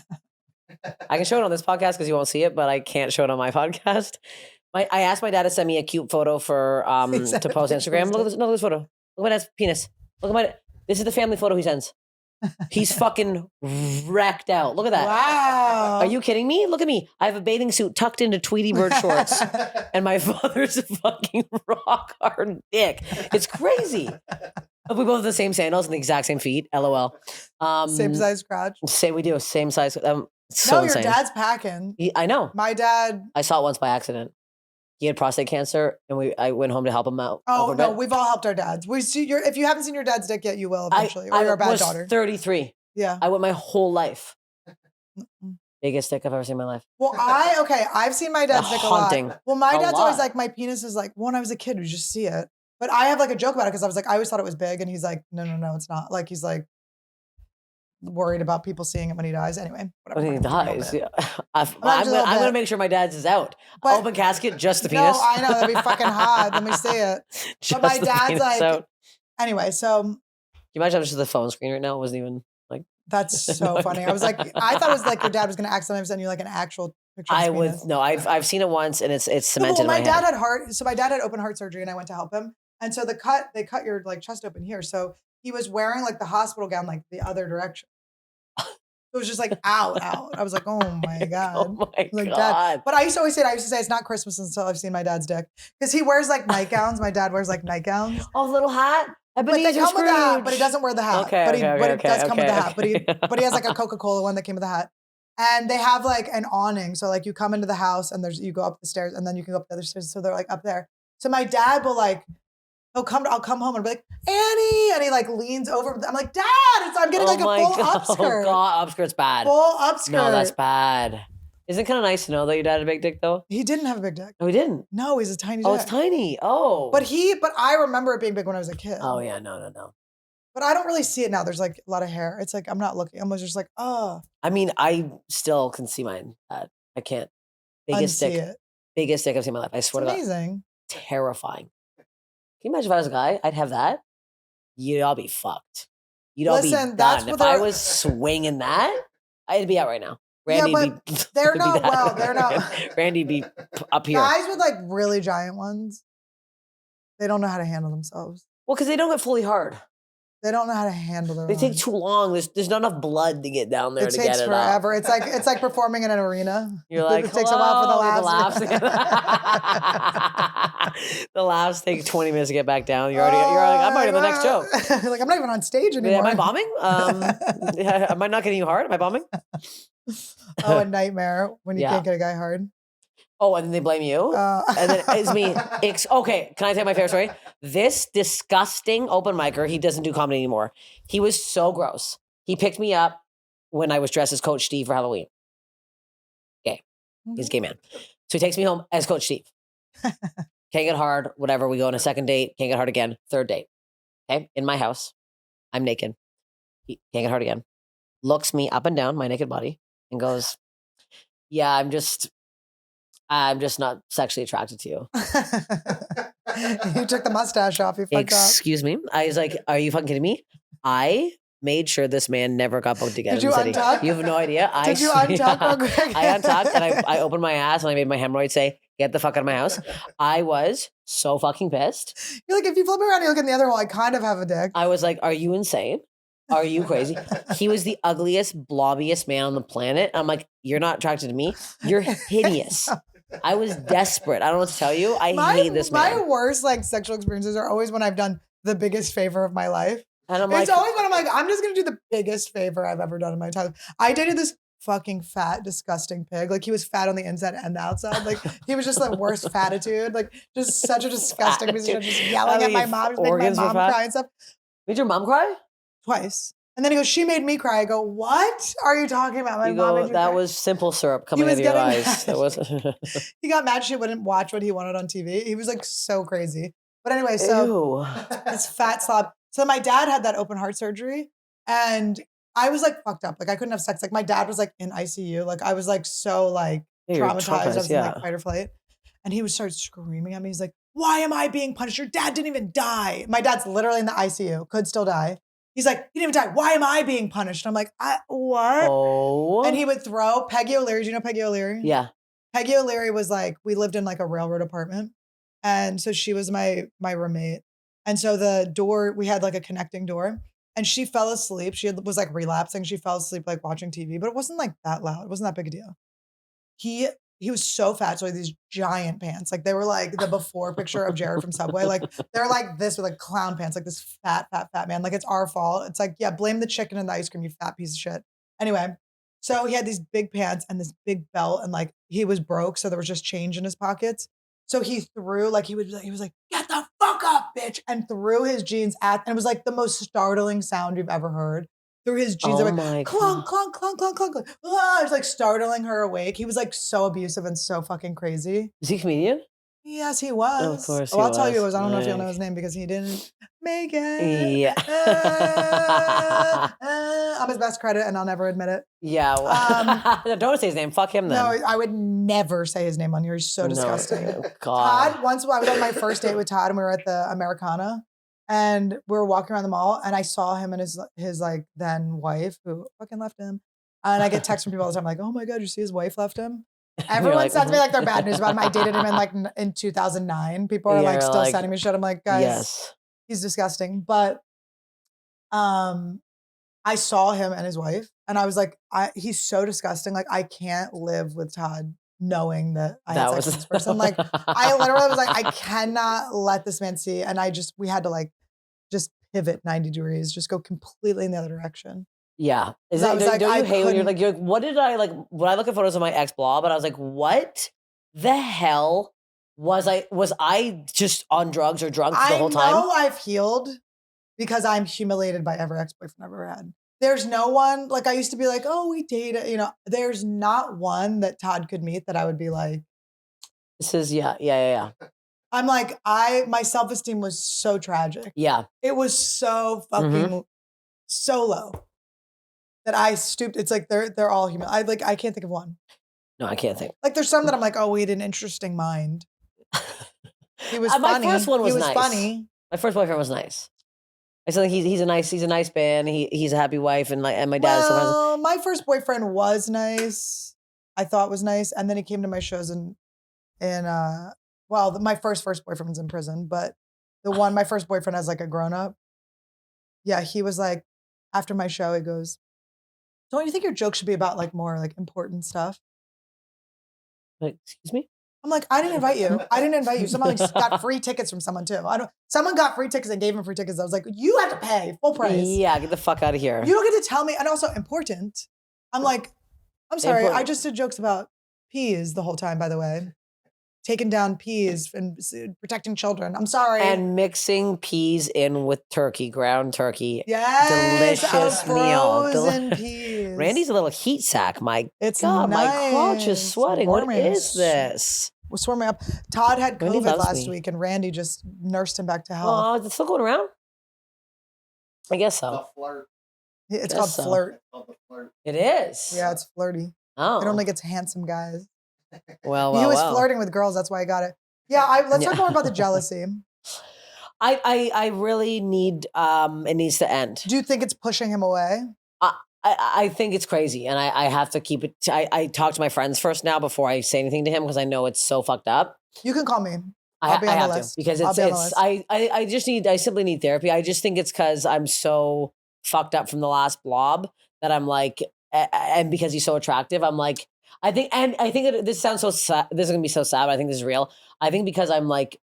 I can show it on this podcast because you won't see it, but I can't show it on my podcast. I asked my dad to send me a cute photo for He sent to a post picture of Instagram. his Look at this. Look at this photo. Look at my dad's penis. Look at this is the family photo he sends. He's fucking wrecked out. Look at that. Wow. Are you kidding me? Look at me. I have a bathing suit tucked into Tweety Bird shorts, and my father's a fucking rock hard dick. It's crazy. But we both have the same sandals and the exact same feet. LOL. Same size crotch? Same. We do same size. So No, insane. your dad's packing. I know. My dad. I saw it once by accident. He had prostate cancer, and I went home to help him out. Oh over no, bed. we've all helped our dads. We see your. If you haven't seen your dad's dick yet, you will eventually. Or I you're a bad was daughter. 33. Yeah. I went my whole life. Mm-mm. Biggest dick I've ever seen in my life. Well, I've seen my dad's dick a lot. Haunting. Well, my A dad's always lot. like, my penis is like, when I was a kid, you just see it. But I have like a joke about it because I was like, I always thought it was big. And he's like, no, it's not. Like, he's like worried about people seeing it when he dies. Anyway, whatever. When he dies, yeah. I'm just a little going to bit. make sure my dad's is out. But- Open casket, just the No, penis. I know. That'd be fucking hot. Let me see it. Just my the dad's penis like- out. Anyway, so Can you imagine if just the phone screen right now? It wasn't even like. that's so funny. I was like, I thought it was like your dad was going to accidentally send you like an actual picture of his I would penis. no. I've seen it once, and it's cemented Well, in my my dad head. had heart. So my dad had open heart surgery, and I went to help him. And so they cut your like chest open here. So he was wearing like the hospital gown, like the other direction. It was just like out. I was like, oh my God. Oh my Like, God. Dad. But I used to say it's not Christmas until I've seen my dad's dick. Because he wears like nightgowns. My dad wears like nightgowns. Oh, the little hat. But they Ebenezer come with a hat, Scrooge. but he doesn't wear the hat. Okay, but he okay, does come with the hat. okay. But he has like a Coca-Cola one that came with the hat. And they have like an awning. So like you come into the house and you go up the stairs and then you can go up the other stairs. So they're like up there. So my dad will like, I'll come home and be like, Annie, and he like leans over. I'm like, Dad, I'm getting like a full upskirt. Oh God, upskirt's bad. Full upskirt. No, that's bad. Isn't it kind of nice to know that your dad had a big dick though? He didn't have a big dick. No, he didn't. No, he's a tiny dick. Oh, it's tiny. Oh. But I remember it being big when I was a kid. Oh yeah, no. But I don't really see it now. There's like a lot of hair. It's like, I'm not looking. I'm just like, oh. I mean, I still can see mine. I can't. Biggest unsee dick. it. Biggest dick I've seen in my life. I It's swear to God. amazing. Terrifying. Can you imagine if I was a guy? I'd have that. You'd all be fucked. You'd all Listen, be that's done. what If I they're- was swinging that, I'd be out right now. Yeah, Randy'd but be. they're be not- that. well, they're not- Randy'd be up here. Guys with like really giant ones, they don't know how to handle themselves. Well, because they don't get fully hard. They don't know how to handle their They own. take too long. There's not enough blood to get down there It to takes get it out. forever. It's like performing in an arena. You're like, it takes a while for the laughs. laughs. The laughs take 20 minutes to get back down. You're like, I'm already on the next joke. You're like, I'm not even on stage anymore. Am I bombing? Am I not getting you hard? Am I bombing? Oh, a nightmare when you Yeah. can't get a guy hard. Oh, and then they blame you. And then it's me. Okay, can I tell you my favorite story? This disgusting open micer, he doesn't do comedy anymore. He was so gross. He picked me up when I was dressed as Coach Steve for Halloween. Gay. He's a gay man. So he takes me home as Coach Steve. Can't get hard, whatever. We go on a second date. Can't get hard again. Third date. Okay, in my house. I'm naked. He can't get hard again. Looks me up and down, my naked body, and goes, yeah, I'm just not sexually attracted to you. You took the mustache off. You fucked up. Excuse me. I was like, are you fucking kidding me? I made sure this man never got booked again. Did in you the city. untuck? You have no idea. Did you untuck real quick? I untucked and I opened my ass and I made my hemorrhoid say, get the fuck out of my house. I was so fucking pissed. You're like, if you flip around and you look in the other hole, I kind of have a dick. I was like, are you insane? Are you crazy? He was the ugliest, blobbiest man on the planet. I'm like, you're not attracted to me. You're hideous. I was desperate. I don't know what to tell you. I hate this man. My worst like sexual experiences are always when I've done the biggest favor of my life. And I'm It's like, always when I'm like, I'm just gonna do the biggest favor I've ever done in my time. I dated this fucking fat, disgusting pig. Like he was fat on the inside and the outside. Like he was just the worst fatitude. Like just such a disgusting piece of shit, just yelling at my mom, just making my organs were mom fat? cry and stuff. did your mom cry? Twice. And then he goes, she made me cry. I go, what are you talking about? My You mom go, made you that cry. was simple syrup coming out was of your getting eyes. mad. That was He got mad she wouldn't watch what he wanted on TV. He was like so crazy. But anyway, so Ew. this fat slob. So my dad had that open heart surgery and I was like fucked up. Like I couldn't have sex. Like my dad was like in ICU. Like I was like so like Yeah, you're traumatized. I was in yeah. like fight or flight. And he would start screaming at me. He's like, why am I being punished? Your dad didn't even die. My dad's literally in the ICU, could still die. He's like, he didn't even die. Why am I being punished? And I'm like, what? Oh. And he would throw Peggy O'Leary. Do you know Peggy O'Leary? Yeah. Peggy O'Leary was like, we lived in like a railroad apartment. And so she was my roommate. And so the door, we had like a connecting door and she fell asleep. Was like relapsing. She fell asleep like watching TV, but it wasn't like that loud. It wasn't that big a deal. He was so fat. So he had these giant pants. Like they were like the before picture of Jared from Subway. Like they're like this with like clown pants, like this fat man. Like it's our fault. It's like, yeah, blame the chicken and the ice cream, you fat piece of shit. Anyway, so he had these big pants and this big belt and like he was broke. So there was just change in his pockets. So he threw he was like, get the fuck up, bitch. And threw his jeans and it was like the most startling sound you've ever heard. Through his jeans, Oh like my clunk, God. clunk, clunk, clunk, clunk, clunk. Ah, it's like startling her awake. He was like so abusive and so fucking crazy. Is he a comedian? Yes, he was. Of course Oh, he I'll tell you, was. I don't know if you'll know Like- his name because he didn't make it. Yeah. I'm his best credit, and I'll never admit it. Yeah. Well, don't say his name. Fuck him then. No, I would never say his name on here. He's so No. disgusting. God. Todd, once I was on my first date with Todd and we were at the Americana and we were walking around the mall and I saw him and his like then wife who fucking left him. And I get texts from people all the time like, oh my God, you see his wife left him? Everyone like, sends me like their bad news about him. I dated him in like in 2009. People are Yeah, like you're still like, sending me shit. I'm like, guys, Yes. he's disgusting. But I saw him and his wife, and I was like, he's so disgusting. Like, I can't live with Todd knowing that I had sex with this person. Like, I literally was like, I cannot let this man see. And we had to like just pivot 90 degrees, just go completely in the other direction. Yeah. Don't you hate when you're like, what did I like? When I look at photos of my ex blob, and I was like, what the hell was I? Was I just on drugs or drunk the whole time? I know I've healed because I'm humiliated by every ex-boyfriend I've ever had. There's no one, like I used to be like, oh, we dated, you know, there's not one that Todd could meet that I would be like. This is, yeah. I'm like, my self-esteem was so tragic. Yeah. It was so fucking so low that I stooped. It's like, they're all human. I can't think of one. No, I can't think. Like there's some that I'm like, oh, we had an interesting mind. He was funny. My first one was nice. Funny. My first boyfriend was nice. I still think he's a nice man. He's a happy wife, and my dad. Well, my first boyfriend was nice. I thought was nice, and then he came to my shows my first boyfriend was in prison, but my first boyfriend as like a grown up. Yeah, he was like, after my show, he goes, "Don't you think your joke should be about like more like important stuff?" Like, excuse me? I'm like, I didn't invite you. Someone like got free tickets from someone too. Someone got free tickets and gave him free tickets. I was like, you have to pay full price. Yeah, get the fuck out of here. You don't get to tell me. And also important. I'm like, I'm sorry. Important. I just did jokes about peas the whole time, by the way. Taking down peas and protecting children. I'm sorry. And mixing peas in with turkey, ground turkey. Yes. Delicious meal. Frozen peas. Randy's a little heat sack. My It's God, nice. my crotch is sweating. What Warming. is this? Was swarming up. Todd had Randy COVID loves last me. week and Randy just nursed him back to health. Oh, is it still going around? I guess so. It's guess called so. flirt. It is. Yeah, it's flirty. Oh. It only gets handsome guys. Well, He was flirting with girls. That's why I got it. Yeah, let's talk more about the jealousy. I really need, it needs to end. Do you think it's pushing him away? I think it's crazy, and I have to keep it. I talk to my friends first now before I say anything to him because I know it's so fucked up. You can call me. I be on the have list. to because I'll be on the it's. list. I simply need therapy. I just think it's because I'm so fucked up from the last blob that I'm like, and because he's so attractive, I'm like, I think this sounds so sad. This is gonna be so sad, but I think this is real. I think because I'm like,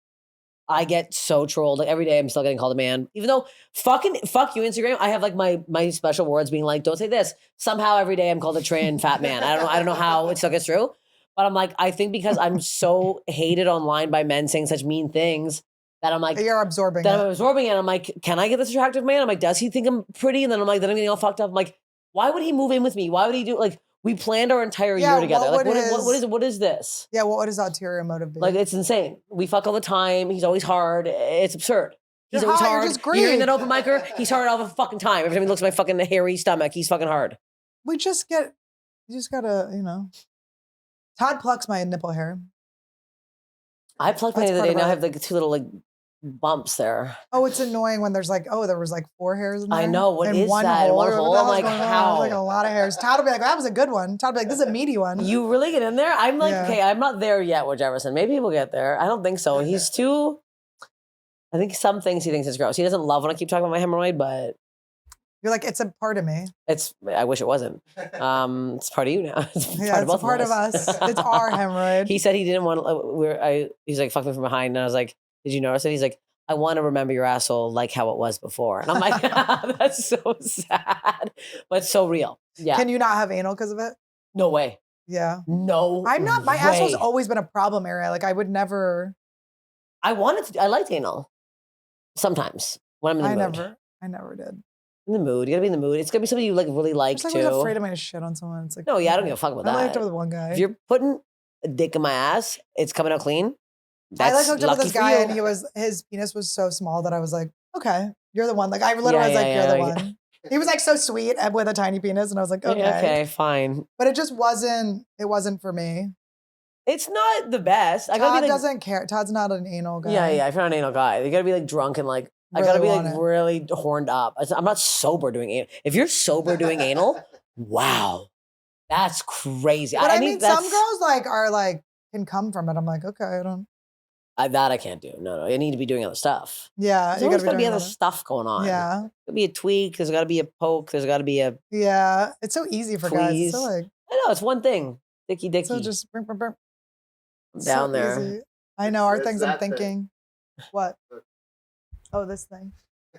I get so trolled. Like every day I'm still getting called a man. Even though fuck you, Instagram. I have like my special words being like, don't say this. Somehow every day I'm called a trans fat man. I don't know how it still gets through. But I'm like, I think because I'm so hated online by men saying such mean things that I'm like, you're absorbing I'm absorbing it. I'm like, can I get this attractive man? I'm like, does he think I'm pretty? And then I'm like, then I'm getting all fucked up. I'm like, why would he move in with me? Why would he do like we planned our entire year together? Like what is this? Yeah, what would his ulterior motive be? Like it's insane. We fuck all the time. He's always hard. It's absurd. He's always hard. You're You're hearing that open micer? He's hard all the fucking time. Every time he looks at my fucking hairy stomach, he's fucking hard. You just gotta, Todd plucks my nipple hair. I plucked my the other day. Now I have like two little like bumps there. Oh, it's annoying when there's like, there was like 4 hairs in there. I know. What is one that? Hole. One hole? I'm like, how? Like a lot of hairs. Todd will be like, that was a good one. Todd will be like, this is a meaty one. You really get in there? I'm like, okay, I'm not there yet with Jefferson. Maybe he will get there. I don't think so. He's too, I think some things he thinks is gross. He doesn't love when I keep talking about my hemorrhoid, but you're like, it's a part of me. I wish it wasn't. It's part of you now. It's a part of us. It's our hemorrhoid. He said he didn't want, he's like, fuck me from behind. And I was like, did you notice it? He's like, I want to remember your asshole like how it was before. And I'm like, that's so sad, but so real. Yeah. Can you not have anal because of it? No way. Yeah. No I'm not, my way. asshole's always been a problem area. Like I would never. I liked anal. Sometimes when I'm in the mood. I never did. In the mood. You gotta be in the mood. It's gotta be somebody you like really like too. I was afraid I'm gonna shit on someone. It's like, no, yeah, I don't give a fuck about that. I liked it with one guy. If you're putting a dick in my ass, it's coming out clean. I like hooked up with this guy and his penis was so small that I was like, okay, you're the one. Like I literally was like, you're the one. He was like so sweet and with a tiny penis, and I was like, okay. Okay, fine. But it just wasn't for me. It's not the best. Todd doesn't care. Todd's not an anal guy. Yeah. If you're not an anal guy, you gotta be like drunk and like I gotta be like really horned up. I'm not sober doing anal. If you're sober doing anal, wow, that's crazy. But I mean some girls like are like can come from it. I'm like, okay, That I can't do. No, I need to be doing other stuff. Yeah, There's you always gotta got to be doing other that. stuff going on. Yeah, There's got to be a tweak. There's got to be a poke. There's got to be a yeah. It's so easy for guys. It's so Tweeze. like I know, it's one thing. Dicky. so just brr, brr, brr. I'm So down there. easy. I know our It's things. I'm that thing. thinking. What? Oh, this thing.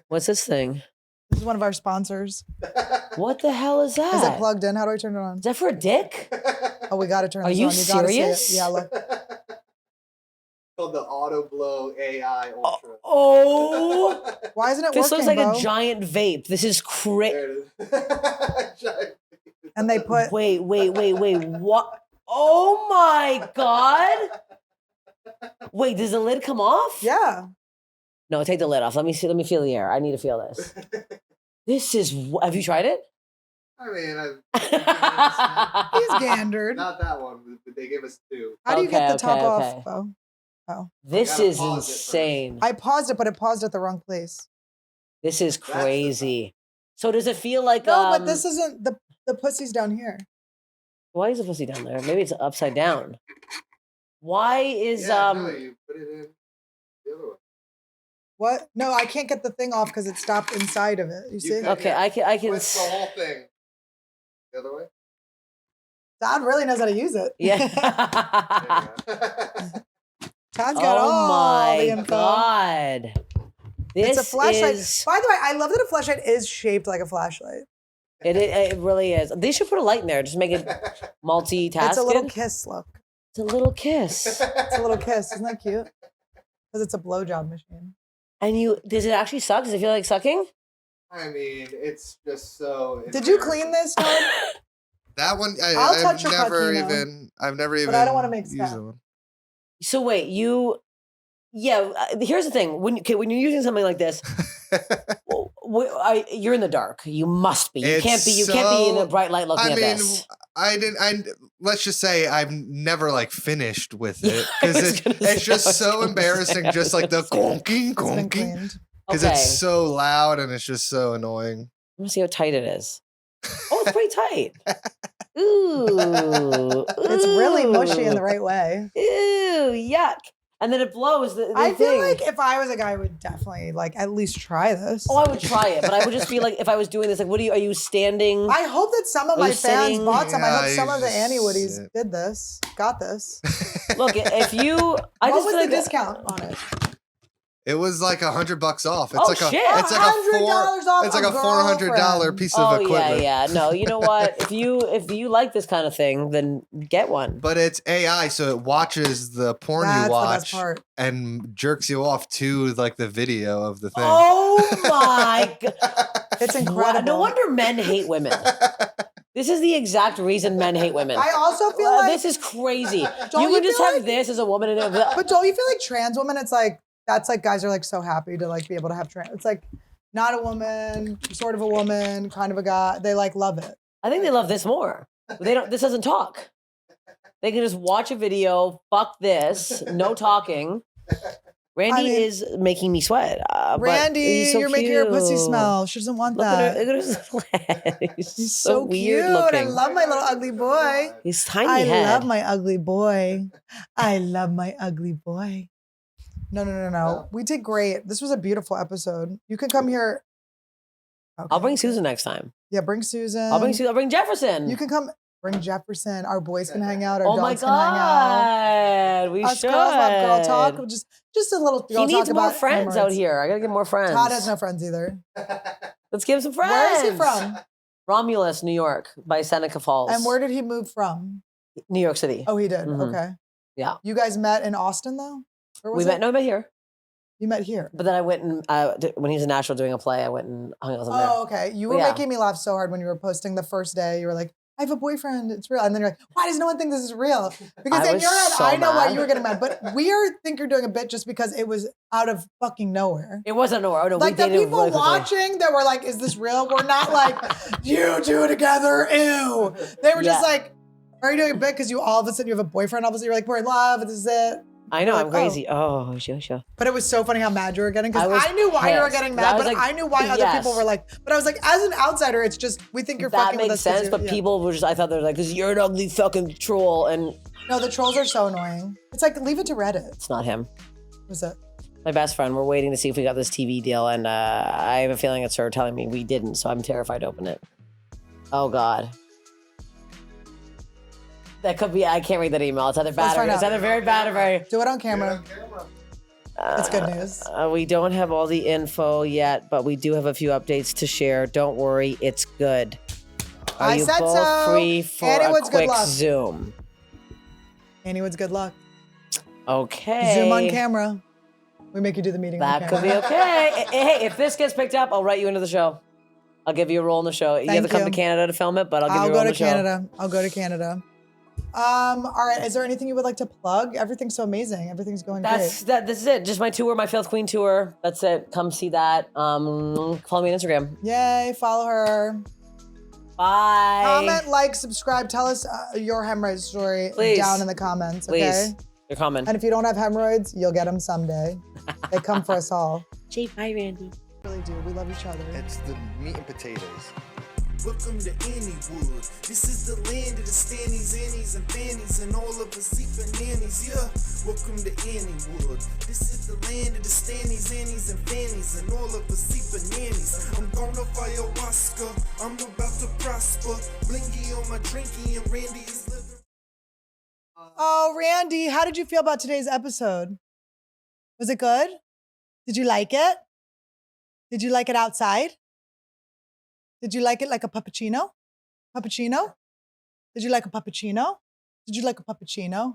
What's this thing? This is one of our sponsors. What the hell is that? Is it plugged in? How do I turn it on? Is that for a dick? Oh, we got to turn Are this you on. You gotta see it. serious? Yeah, look. Called the Auto Blow AI Ultra. Oh, Why isn't it this working, looks like bro? a giant vape. This is crazy. There it is. Giant. And they put Wait. What? Oh my God. Wait, does the lid come off? yeah. No, take the lid off. Let me see. Let me feel the air. I need to feel this. This is. Have you tried it? I mean, I've He's gandered. not that one, but they gave us 2. How do you get the Okay, top okay. off, Bo? Oh. This gotta is pause it first. insane. I paused it, but it paused at the wrong place. This is That's the crazy. So does it feel like No, but this isn't the pussy's down here. Why is the pussy down there? Maybe it's upside down. Why is No, you put it in the other way. What? No, I can't get the thing off because it stopped inside of it. You see? can- okay? I can Twist the whole thing. The other way. Dad really knows how to use it. yeah. There you go. Todd's got Oh all the my info. God. This It's a flashlight. is By the way, I love that a flashlight is shaped like a flashlight. it really is. They should put a light in there. Just make it multitasking. It's a little kiss, look. It's a little kiss. It's a little kiss. Isn't that cute? Because it's a blowjob machine. And does it actually suck? Does it feel like sucking? I mean, it's just so. Did you clean this, Todd? That one, I'll I've touch your never pucky, though. even. I've never even. But I don't wanna make used stuff. that one. So wait, here's the thing. When you're using something like this, you're in the dark. You must be. You It's can't be. You can't be in so- a bright light looking I at mean, this. let's just say I've never like finished with it I because was gonna say, it's just I was so gonna embarrassing. say, Just I like the was gonna gonking, It's been gonking, cleaned. because Okay. it's so loud and it's just so annoying. Let me see how tight it is. Oh, it's pretty tight. Ooh, It's really mushy in the right way. Ooh, yuck! And then it blows. The I feel thing. like if I was a guy, I would definitely like at least try this. Oh, I would try it, but I would just be like, if I was doing this, like, are you standing? I hope that some of Are my you fans sitting? bought some. I Yeah, hope some you of the just Anniewoodies sit. did this, got this. Look, if you, I What just was feel the like discount on it? It was like $100 off. It's Oh, like shit. it's like $100 off it's like a a $400 girlfriend. piece Oh of equipment. yeah. No, you know what? If you like this kind of thing, then get one. But it's AI, so it watches the porn That's you the best watch part. and jerks you off to like the video of the thing. Oh my god! It's Wow, incredible. no wonder men hate women. This is the exact reason men hate women. I also feel like, this is crazy. Don't You you can just feel have like- this as a woman and but don't you feel like trans women? It's like that's like guys are like so happy to like be able to have trans. It's like not a woman, sort of a woman, kind of a guy. They like love it. I think they love this more. They don't. This doesn't talk. They can just watch a video. Fuck this. No talking. Randy I mean- is making me sweat. But Randy, he's so you're making her pussy cute. smell. She doesn't want Look that. at his leg. He's, He's so, so weird cute. looking. I love my little ugly boy. He's tiny I head. love my ugly boy. I love my ugly boy. No. We did great. This was a beautiful episode. You can come here. Okay. I'll bring Susan next time. Yeah, bring Susan. I'll bring Susan. I'll bring Jefferson. You can come. Bring Jefferson. Our boys can hang out. Our Oh my dogs can hang out. god, we Us should. girls love girl talk. Just a little. He girl needs talk more about friends out hemorrhoids. here. I gotta get more friends. Todd has no friends either. Let's give him some friends. Where is he from? Romulus, New York, by Seneca Falls. And where did he move from? New York City. Oh, he did. Mhm. Okay. Yeah. You guys met in Austin though? Or was We met. No, we met here. You met here. But then I went and when he was in Nashville doing a play, I went and hung out with him there. Oh, okay. You were Yeah. making me laugh so hard when you were posting the first day. You were like, I have a boyfriend. It's real. And then you're like, why does no one think this is real? Because I in was your head, so I know why mad. you were getting mad. But think you're doing a bit just because it was out of fucking nowhere. It wasn't nowhere. Oh, no, Like we the dated people really quickly. watching that were like, is this real? We're not like, you two together, ew. They were just Yeah. like, are you doing a bit? Because you all of a sudden you have a boyfriend. All of a sudden you're like, we're in love. This is it. I know, Like, I'm crazy. Oh, sure. But it was so funny how mad you were getting because I was I knew why you were pissed. getting I mad, was but like, I knew why other yes. people were like. But I was like, as an outsider, it's just we think you're That fucking with makes us 'cause sense, you- but yeah. people were just, I thought they were like, because you're an ugly fucking troll, and No, the trolls are so annoying. It's like leave it to Reddit. it's not him. Who's that? My best friend. We're waiting to see if we got this TV deal, and I have a feeling it's her telling me we didn't, so I'm terrified to open it. Oh God. That could be. I can't read that email. It's either bad or it's either very bad or very. Do it on camera. It's good news. We don't have all the info yet, but we do have a few updates to share. Don't worry, it's good. Are I you said both so. free for Anniewood's a good quick luck. Zoom? Anniewood's good luck. Okay. Zoom on camera. We make you do the meeting on That camera. could be okay. Hey, if this gets picked up, I'll write you into the show. I'll give you a role in the show. You have to come to Canada to film it, but I'll give you a role in the show. I'll go to Canada. All right. Is there anything you would like to plug? Everything's so amazing. Everything's going great. This is it. Just my tour, my Filth Queen tour. That's it. Come see that. Follow me on Instagram. Yay. Follow her. Bye. Comment, like, subscribe. Tell us your hemorrhoid story Please. down in the comments. Okay? Please. You're coming. And if you don't have hemorrhoids, you'll get them someday. They come for us all. Jay, bye, Randy. We really do. We love each other. It's the meat and potatoes. Welcome to Anniewood. This is the land of the Stannies, Annies, and Fannies, and all of the sleeping nannies. Yeah, welcome to Anniewood. This is the land of the Stannies, Annies, and Fannies, and all of the sleeping nannies. I'm gonna ayahuasca. I'm about to prosper. Blingy on my drinky, and Randy is living. Oh, Randy, how did you feel about today's episode? Was it good? Did you like it? Did you like it outside? Did you like it like a puppuccino? Puppuccino? Did you like a puppuccino? Did you like a puppuccino?